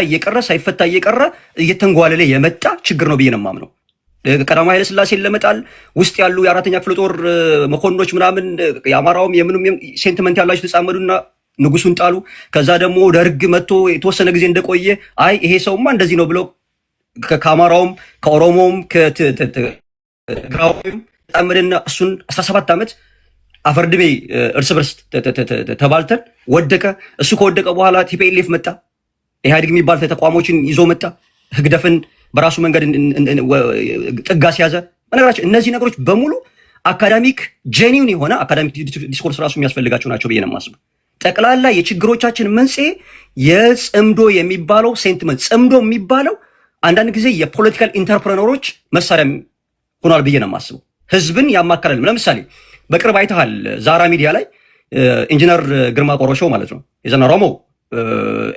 እየቀረ እየተንጓለለ የመጣ ችግር ነው ብዬ ነው የማምነው። ቀዳማዊ ኃይለ ሥላሴን ለመጣል ውስጥ ያሉ የአራተኛ ክፍለ ጦር መኮንኖች ምናምን የአማራውም የምኑም ሴንቲመንት ያላቸው ተጻመዱና ንጉሱን ጣሉ። ከዛ ደግሞ ደርግ መጥቶ የተወሰነ ጊዜ እንደቆየ አይ ይሄ ሰውማ እንደዚህ ነው ብለው ከአማራውም ከኦሮሞውም ከትግራዊም ተጣመደና እሱን 17 ዓመት አፈርድሜ እርስ በርስ ተባልተን ወደቀ። እሱ ከወደቀ በኋላ ቲፒኤልኤፍ መጣ። ኢህአዴግ የሚባል ተቋሞችን ይዞ መጣ። ህግደፍን በራሱ መንገድ ጥጋ ሲያዘ። በነገራችን እነዚህ ነገሮች በሙሉ አካዳሚክ ጄኒውን የሆነ አካዳሚክ ዲስኮርስ ራሱ የሚያስፈልጋቸው ናቸው ብዬ ነው የማስበው። ጠቅላላ የችግሮቻችን መንስኤ የጽምዶ የሚባለው ሴንቲመንት ጽምዶ የሚባለው አንዳንድ ጊዜ የፖለቲካል ኢንተርፕረነሮች መሳሪያ ሆኗል ብዬ ነው የማስበው። ህዝብን ያማከራል። ለምሳሌ በቅርብ አይተሃል፣ ዛራ ሚዲያ ላይ ኢንጂነር ግርማ ቆሮሾ ማለት ነው የዘና ኦሮሞ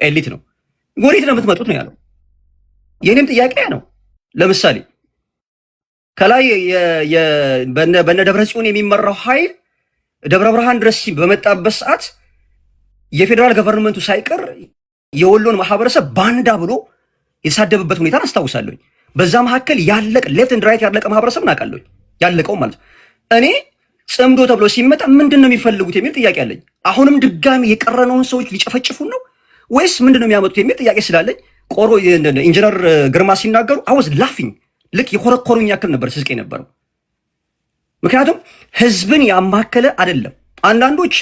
ኤሊት ነው ወዴት ነው የምትመጡት ነው ያለው። የኔም ጥያቄ ነው። ለምሳሌ ከላይ በነ ደብረ ጽዮን የሚመራው ኃይል ደብረ ብርሃን ድረስ በመጣበት ሰዓት የፌዴራል ገቨርንመንቱ ሳይቀር የወሎን ማህበረሰብ ባንዳ ብሎ የተሳደበበት ሁኔታ አስታውሳለሁ። በዛ መካከል ያለቀ ሌፍት ኤንድ ራይት ያለቀ ማህበረሰብ ናቃለሁ ያለቀው ማለት ነው። እኔ ጽምዶ ተብሎ ሲመጣ ምንድነው የሚፈልጉት የሚል ጥያቄ አለኝ። አሁንም ድጋሚ የቀረነውን ሰዎች ሊጨፈጭፉን ነው ወይስ ምንድነው የሚያመጡት የሚል ጥያቄ ስላለኝ ቆሮ ኢንጂነር ግርማ ሲናገሩ አወዝ ላፊንግ ልክ የኮረኮሩኝ ያክል ነበር ስስቄ ነበረው። ምክንያቱም ህዝብን ያማከለ አይደለም። አንዳንዶች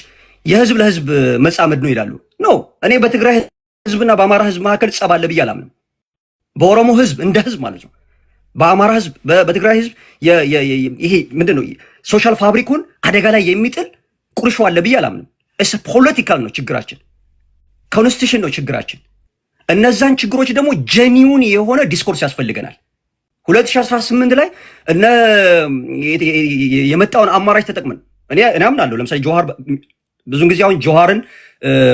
የህዝብ ለህዝብ መጻመድ ነው ይላሉ። ኖ እኔ በትግራይ ህዝብና በአማራ ህዝብ መካከል ጸብ አለ ብዬ አላምንም። በኦሮሞ ህዝብ እንደ ህዝብ ማለት ነው። በአማራ ህዝብ በትግራይ ህዝብ ይሄ ምንድነው ሶሻል ፋብሪኩን አደጋ ላይ የሚጥል ቁርሾ አለ ብዬ አላምንም። እስ ፖለቲካል ነው ችግራችን፣ ኮንስቲቱሽን ነው ችግራችን። እነዛን ችግሮች ደግሞ ጀኒውን የሆነ ዲስኮርስ ያስፈልገናል። 2018 ላይ የመጣውን አማራጭ ተጠቅመን እኔ አምናለሁ። ለምሳሌ ጆሃር ብዙን ጊዜ አሁን ጆሃርን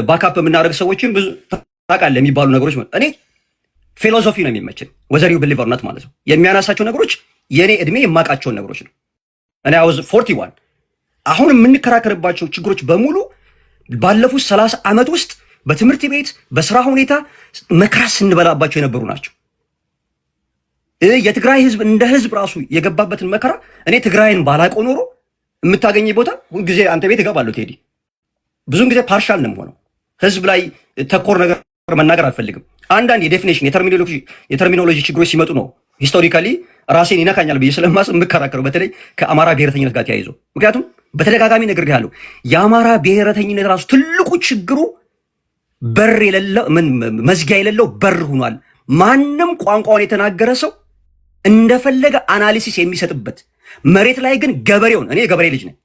ባካፕ የምናደርግ ሰዎችን ብዙ ታውቃለህ የሚባሉ ነገሮች እኔ ፊሎሶፊ ነው የሚመችን ወዘሪው ብሊቨርነት ማለት ነው። የሚያነሳቸው ነገሮች የኔ እድሜ የማውቃቸውን ነገሮች ነው። እኔ አወዝ 41 አሁን የምንከራከርባቸው ችግሮች በሙሉ ባለፉት 30 ዓመት ውስጥ በትምህርት ቤት በስራ ሁኔታ መከራ ስንበላባቸው የነበሩ ናቸው። የትግራይ ህዝብ እንደ ህዝብ ራሱ የገባበትን መከራ እኔ ትግራይን ባላውቀው ኖሮ የምታገኝ ቦታ ሁልጊዜ አንተ ቤት እገባለሁ ቴዲ። ብዙውን ጊዜ ፓርሻል ነው የምሆነው። ህዝብ ላይ ተኮር ነገር መናገር አልፈልግም። አንዳንድ የዴፊኔሽን የተርሚኖሎጂ ችግሮች ሲመጡ ነው ሂስቶሪካሊ ራሴን ይነካኛል ብዬ ስለማስብ የምከራከረው በተለይ ከአማራ ብሔረተኝነት ጋር ተያይዞ። ምክንያቱም በተደጋጋሚ ነገር ያለው የአማራ ብሔረተኝነት ራሱ ትልቁ ችግሩ በር የሌለው መዝጊያ የሌለው በር ሆኗል። ማንም ቋንቋውን የተናገረ ሰው እንደፈለገ አናሊሲስ የሚሰጥበት መሬት ላይ ግን ገበሬውን እኔ የገበሬ ልጅ ነኝ።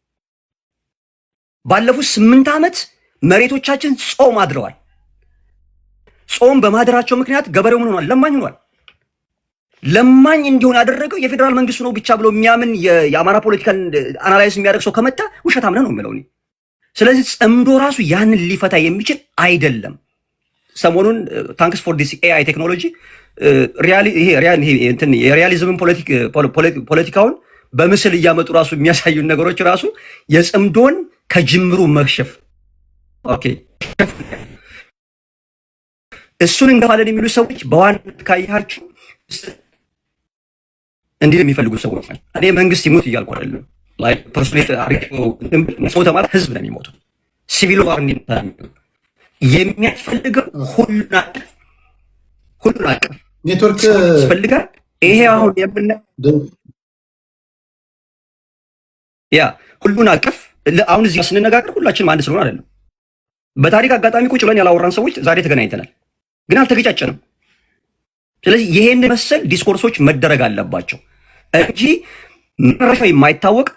ባለፉት 8 ዓመት መሬቶቻችን ጾም አድረዋል። ጾም በማደራቸው ምክንያት ገበሬው ምን ሆኗል? ለማኝ ሆኗል። ለማኝ እንዲሆን ያደረገው የፌዴራል መንግስቱ ነው ብቻ ብሎ የሚያምን የአማራ ፖለቲካል አናላይዝ የሚያደርግ ሰው ከመጣ ውሸታም ነው የምለው እኔ። ስለዚህ ጽምዶ ራሱ ያንን ሊፈታ የሚችል አይደለም። ሰሞኑን ታንክስ ፎር ዲስ ኤአይ ቴክኖሎጂ የሪያሊዝምን ፖለቲካውን በምስል እያመጡ ራሱ የሚያሳዩን ነገሮች ራሱ የጽምዶን ከጅምሩ መክሸፍ ኦኬ እሱን እንገፋለን የሚሉ ሰዎች በዋናነት ካያችሁ እንዲህ የሚፈልጉ ሰዎች ናቸው። እኔ መንግስት ይሞት እያልኩ አይደለም። ላይክ ፐርሶኔት አሪፍ ሞተ ማለት ህዝብ ነው የሚሞተው። ሲቪል ዋር የሚያስፈልገው ሁሉን አቀፍ ኔትወርክ ያስፈልጋል። ይሄ አሁን ሁሉን አቀፍ አሁን እዚህ ስንነጋገር ሁላችንም አንድ ስለሆነ አይደለም። በታሪክ አጋጣሚ ቁጭ ብለን ያላወራን ሰዎች ዛሬ ተገናኝተናል፣ ግን አልተገጫጨንም። ስለዚህ ይሄን መሰል ዲስኮርሶች መደረግ አለባቸው እንጂ መረሻው የማይታወቅ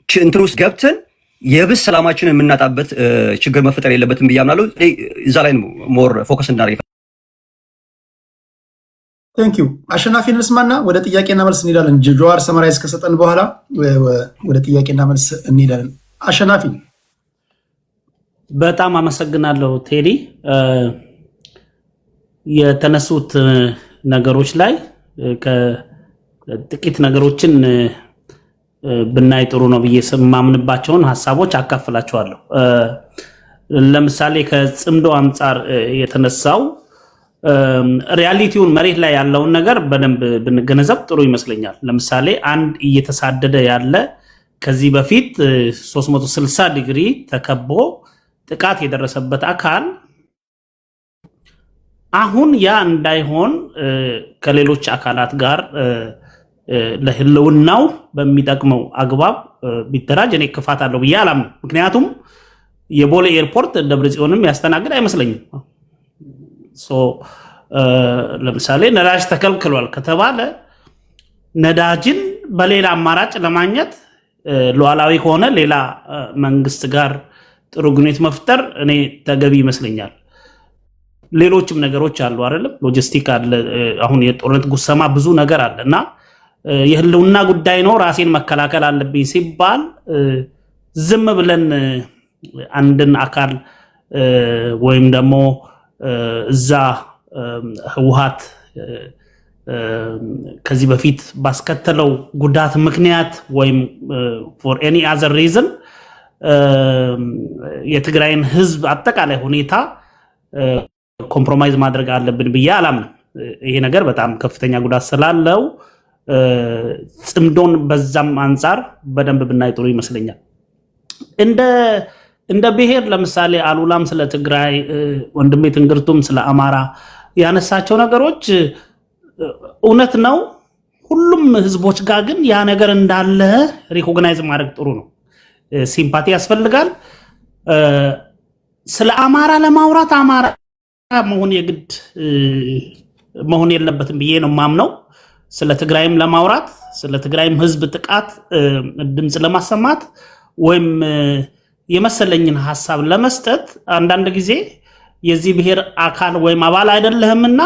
እንትን ውስጥ ገብተን የብስ ሰላማችንን የምናጣበት ችግር መፈጠር የለበትም ብዬ አምናለሁ። እዛ ላይ ሞር ፎከስ እናደርግ። ቴንክ ዩ አሸናፊ እንስማና ወደ ጥያቄና መልስ እንሄዳለን። ጆዋር ሰመራይዝ ከሰጠን በኋላ ወደ ጥያቄና መልስ እንሄዳለን። አሸናፊ በጣም አመሰግናለሁ ቴዲ። የተነሱት ነገሮች ላይ ከጥቂት ነገሮችን ብናይ ጥሩ ነው ብዬ የማምንባቸውን ሀሳቦች አካፍላቸዋለሁ። ለምሳሌ ከጽምዶ አንጻር የተነሳው ሪያሊቲውን መሬት ላይ ያለውን ነገር በደንብ ብንገነዘብ ጥሩ ይመስለኛል። ለምሳሌ አንድ እየተሳደደ ያለ ከዚህ በፊት 360 ዲግሪ ተከቦ ጥቃት የደረሰበት አካል አሁን ያ እንዳይሆን ከሌሎች አካላት ጋር ለህልውናው በሚጠቅመው አግባብ ቢደራጅ እኔ ክፋት አለው ብዬ አላምንም። ምክንያቱም የቦሌ ኤርፖርት ደብረጽዮንም ያስተናግድ አይመስለኝም። ለምሳሌ ነዳጅ ተከልክሏል ከተባለ ነዳጅን በሌላ አማራጭ ለማግኘት ሉዓላዊ ከሆነ ሌላ መንግስት ጋር ጥሩ ግንኙነት መፍጠር እኔ ተገቢ ይመስለኛል። ሌሎችም ነገሮች አሉ አይደለም፣ ሎጂስቲክ አለ። አሁን የጦርነት ጉሰማ ብዙ ነገር አለ እና የህልውና ጉዳይ ነው ራሴን መከላከል አለብኝ ሲባል ዝም ብለን አንድን አካል ወይም ደግሞ እዛ ህወሓት ከዚህ በፊት ባስከተለው ጉዳት ምክንያት ወይም ፎር ኤኒ አዘር ሪዝን የትግራይን ህዝብ አጠቃላይ ሁኔታ ኮምፕሮማይዝ ማድረግ አለብን ብዬ አላምንም። ይሄ ነገር በጣም ከፍተኛ ጉዳት ስላለው ጽምዶን በዛም አንጻር በደንብ ብናይ ጥሩ ይመስለኛል። እንደ ብሔር ለምሳሌ አሉላም ስለ ትግራይ ወንድሜ ትንግርቱም ስለ አማራ ያነሳቸው ነገሮች እውነት ነው። ሁሉም ህዝቦች ጋር ግን ያ ነገር እንዳለ ሪኮግናይዝ ማድረግ ጥሩ ነው። ሲምፓቲ ያስፈልጋል። ስለ አማራ ለማውራት አማራ መሆን የግድ መሆን የለበትም ብዬ ነው ማምነው። ስለ ትግራይም ለማውራት ስለ ትግራይም ህዝብ ጥቃት ድምጽ ለማሰማት ወይም የመሰለኝን ሐሳብ ለመስጠት አንዳንድ ጊዜ የዚህ ብሔር አካል ወይም አባል አይደለህምና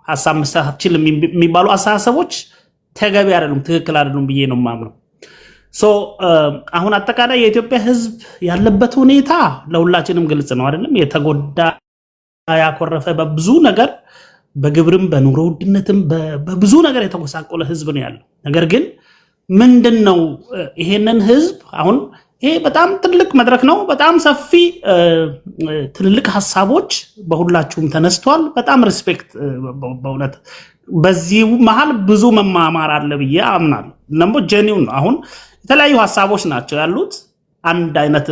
ሐሳብ መስጠት አትችልም የሚባሉ አሳሰቦች ተገቢ አይደሉም፣ ትክክል አይደሉም ብዬ ነው ማምነው። አሁን አጠቃላይ የኢትዮጵያ ህዝብ ያለበት ሁኔታ ለሁላችንም ግልጽ ነው አይደለም? የተጎዳ ያኮረፈ በብዙ ነገር በግብርም በኑሮ ውድነትም በብዙ ነገር የተጎሳቆለ ህዝብ ነው ያለው። ነገር ግን ምንድነው ይሄንን ህዝብ አሁን ይሄ በጣም ትልቅ መድረክ ነው። በጣም ሰፊ ትልልቅ ሐሳቦች በሁላችሁም ተነስቷል። በጣም ሪስፔክት በእውነት በዚህ መሃል ብዙ መማማር አለ ብዬ አምናለሁ። ደግሞ ጀኒውን ነው። አሁን የተለያዩ ሐሳቦች ናቸው ያሉት። አንድ አይነት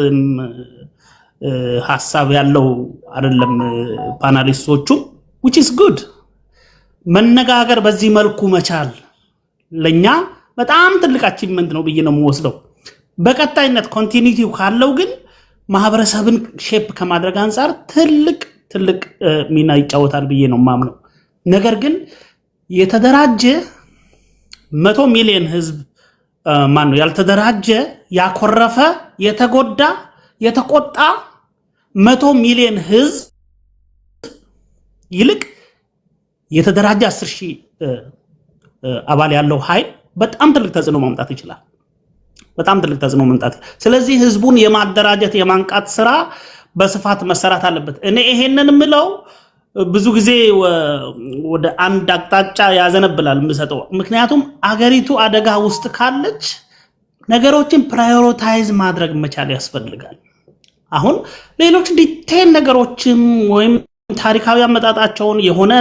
ሐሳብ ያለው አይደለም ፓናሊስቶቹ which is good። መነጋገር በዚህ መልኩ መቻል ለኛ በጣም ትልቅ አቺቭመንት ነው ብዬ ነው የምወስደው። በቀጣይነት ኮንቲኒቲው ካለው ግን ማህበረሰብን ሼፕ ከማድረግ አንጻር ትልቅ ሚና ይጫወታል ብዬ ነው የማምነው። ነገር ግን የተደራጀ 100 ሚሊዮን ህዝብ ማን ነው ያልተደራጀ ያኮረፈ የተጎዳ የተቆጣ 100 ሚሊዮን ህዝብ ይልቅ የተደራጀ 10,000 አባል ያለው ኃይል በጣም ትልቅ ተጽዕኖ ማምጣት ይችላል። በጣም ትልቅ ተጽዕኖ ማምጣት። ስለዚህ ህዝቡን የማደራጀት የማንቃት ስራ በስፋት መሰራት አለበት። እኔ ይሄንን ምለው ብዙ ጊዜ ወደ አንድ አቅጣጫ ያዘነብላል የምሰጠው። ምክንያቱም አገሪቱ አደጋ ውስጥ ካለች ነገሮችን ፕራዮሪታይዝ ማድረግ መቻል ያስፈልጋል። አሁን ሌሎች ዲቴል ነገሮችም ወይም ታሪካዊ አመጣጣቸውን የሆነ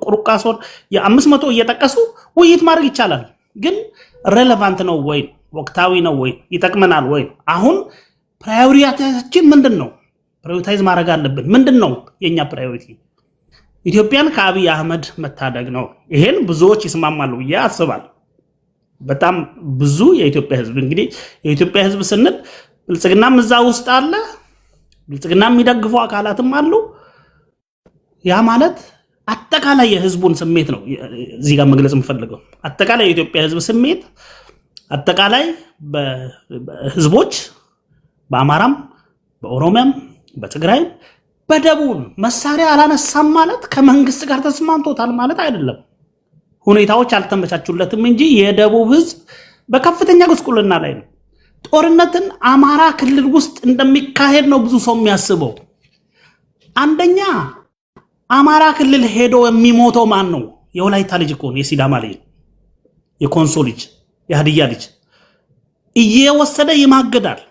ቁርቃሶን የ500 እየጠቀሱ ውይይት ማድረግ ይቻላል። ግን ሬሌቫንት ነው ወይ? ወቅታዊ ነው ወይ? ይጠቅመናል ወይ? አሁን ፕራዮሪቲያችን ምንድን ነው? ፕራዮሪታይዝ ማድረግ አለብን። ምንድን ነው የኛ ፕራዮሪቲ? ኢትዮጵያን ከአብይ አህመድ መታደግ ነው። ይሄን ብዙዎች ይስማማሉ ብዬ አስባለሁ። በጣም ብዙ የኢትዮጵያ ህዝብ እንግዲህ የኢትዮጵያ ህዝብ ስንል ብልጽግናም እዛ ውስጥ አለ፣ ብልጽግና የሚደግፉ አካላትም አሉ። ያ ማለት አጠቃላይ የህዝቡን ስሜት ነው እዚህ ጋር መግለጽ የምፈልገው። አጠቃላይ የኢትዮጵያ ህዝብ ስሜት አጠቃላይ በህዝቦች በአማራም በኦሮሚያም በትግራይም በደቡብ መሳሪያ አላነሳም ማለት ከመንግስት ጋር ተስማምቶታል ማለት አይደለም። ሁኔታዎች አልተመቻቹለትም እንጂ የደቡብ ህዝብ በከፍተኛ ጉስቁልና ላይ ነው። ጦርነትን አማራ ክልል ውስጥ እንደሚካሄድ ነው ብዙ ሰው የሚያስበው። አንደኛ አማራ ክልል ሄዶ የሚሞተው ማን ነው? የወላይታ ልጅ እኮ ነው፣ የሲዳማ ልጅ፣ የኮንሶ ልጅ፣ የሀዲያ ልጅ እየወሰደ ይማገዳል።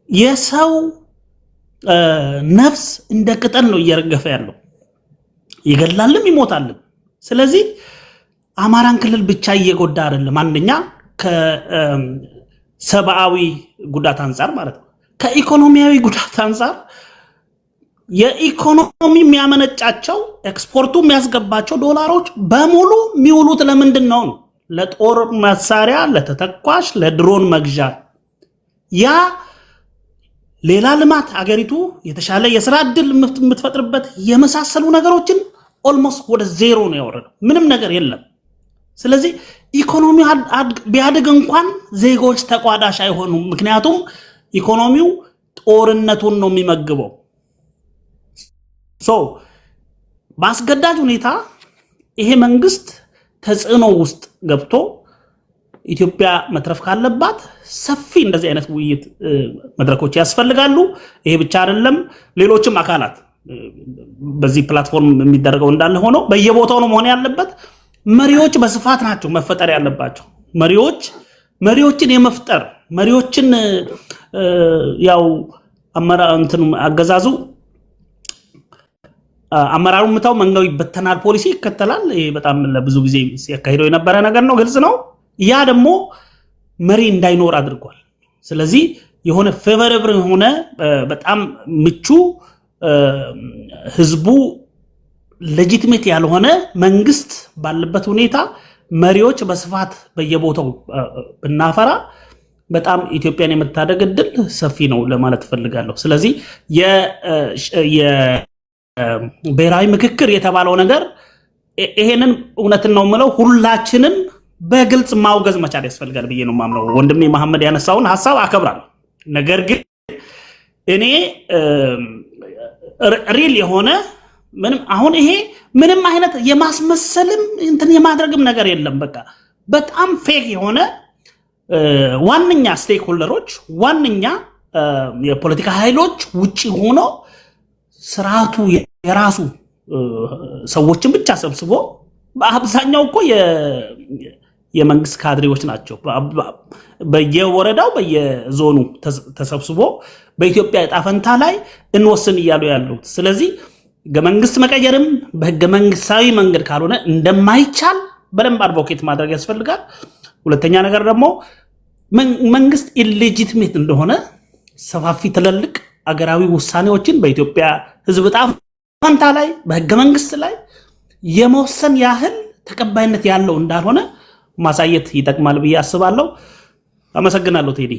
የሰው ነፍስ እንደ ቅጠል ነው እየረገፈ ያለው፣ ይገላልም ይሞታልም። ስለዚህ አማራን ክልል ብቻ እየጎዳ አይደለም። አንደኛ ከሰብአዊ ጉዳት አንጻር ማለት ነው። ከኢኮኖሚያዊ ጉዳት አንጻር የኢኮኖሚ የሚያመነጫቸው ኤክስፖርቱ የሚያስገባቸው ዶላሮች በሙሉ የሚውሉት ለምንድን ነው? ለጦር መሳሪያ፣ ለተተኳሽ፣ ለድሮን መግዣ። ያ ሌላ ልማት አገሪቱ የተሻለ የስራ ዕድል የምትፈጥርበት የመሳሰሉ ነገሮችን ኦልሞስት ወደ ዜሮ ነው ያወረደው። ምንም ነገር የለም። ስለዚህ ኢኮኖሚው ቢያድግ እንኳን ዜጎች ተቋዳሽ አይሆኑም። ምክንያቱም ኢኮኖሚው ጦርነቱን ነው የሚመግበው። በአስገዳጅ ሁኔታ ይሄ መንግስት ተጽዕኖ ውስጥ ገብቶ ኢትዮጵያ መትረፍ ካለባት ሰፊ እንደዚህ አይነት ውይይት መድረኮች ያስፈልጋሉ። ይሄ ብቻ አይደለም፣ ሌሎችም አካላት በዚህ ፕላትፎርም የሚደረገው እንዳለ ሆኖ በየቦታው ነው መሆን ያለበት። መሪዎች በስፋት ናቸው መፈጠር ያለባቸው። መሪዎችን የመፍጠር መሪዎችን ያው አገዛዙ አመራሩ ምታው መንጋው ይበተናል ፖሊሲ ይከተላል። ይሄ በጣም ለብዙ ጊዜ ሲያካሂደው የነበረ ነገር ነው፣ ግልጽ ነው። ያ ደግሞ መሪ እንዳይኖር አድርጓል። ስለዚህ የሆነ ፌቨረብል የሆነ በጣም ምቹ ህዝቡ ሌጂቲሜት ያልሆነ መንግስት ባለበት ሁኔታ መሪዎች በስፋት በየቦታው ብናፈራ በጣም ኢትዮጵያን የመታደግ እድል ሰፊ ነው ለማለት ፈልጋለሁ። ስለዚህ ብሔራዊ ምክክር የተባለው ነገር ይሄንን እውነትን ነው የምለው ሁላችንም በግልጽ ማውገዝ መቻል ያስፈልጋል ብዬ ነው የማምነው። ወንድሜ መሐመድ ያነሳውን ሀሳብ አከብራለሁ። ነገር ግን እኔ ሪል የሆነ አሁን ይሄ ምንም አይነት የማስመሰልም እንትን የማድረግም ነገር የለም። በቃ በጣም ፌክ የሆነ ዋነኛ ስቴክሆልደሮች ዋነኛ የፖለቲካ ኃይሎች ውጪ ሆኖ ስርዓቱ የራሱ ሰዎችን ብቻ ሰብስቦ በአብዛኛው እኮ የመንግስት ካድሬዎች ናቸው። በየወረዳው በየዞኑ ተሰብስቦ በኢትዮጵያ ዕጣ ፈንታ ላይ እንወስን እያሉ ያሉት። ስለዚህ ህገ መንግስት መቀየርም በህገ መንግስታዊ መንገድ ካልሆነ እንደማይቻል በደንብ አድቮኬት ማድረግ ያስፈልጋል። ሁለተኛ ነገር ደግሞ መንግስት ኢሌጂቲሜት እንደሆነ ሰፋፊ ትልልቅ አገራዊ ውሳኔዎችን በኢትዮጵያ ህዝብ ዕጣ ፈንታ ላይ በህገ መንግስት ላይ የመወሰን ያህል ተቀባይነት ያለው እንዳልሆነ ማሳየት ይጠቅማል ብዬ አስባለሁ። አመሰግናለሁ ቴዲ።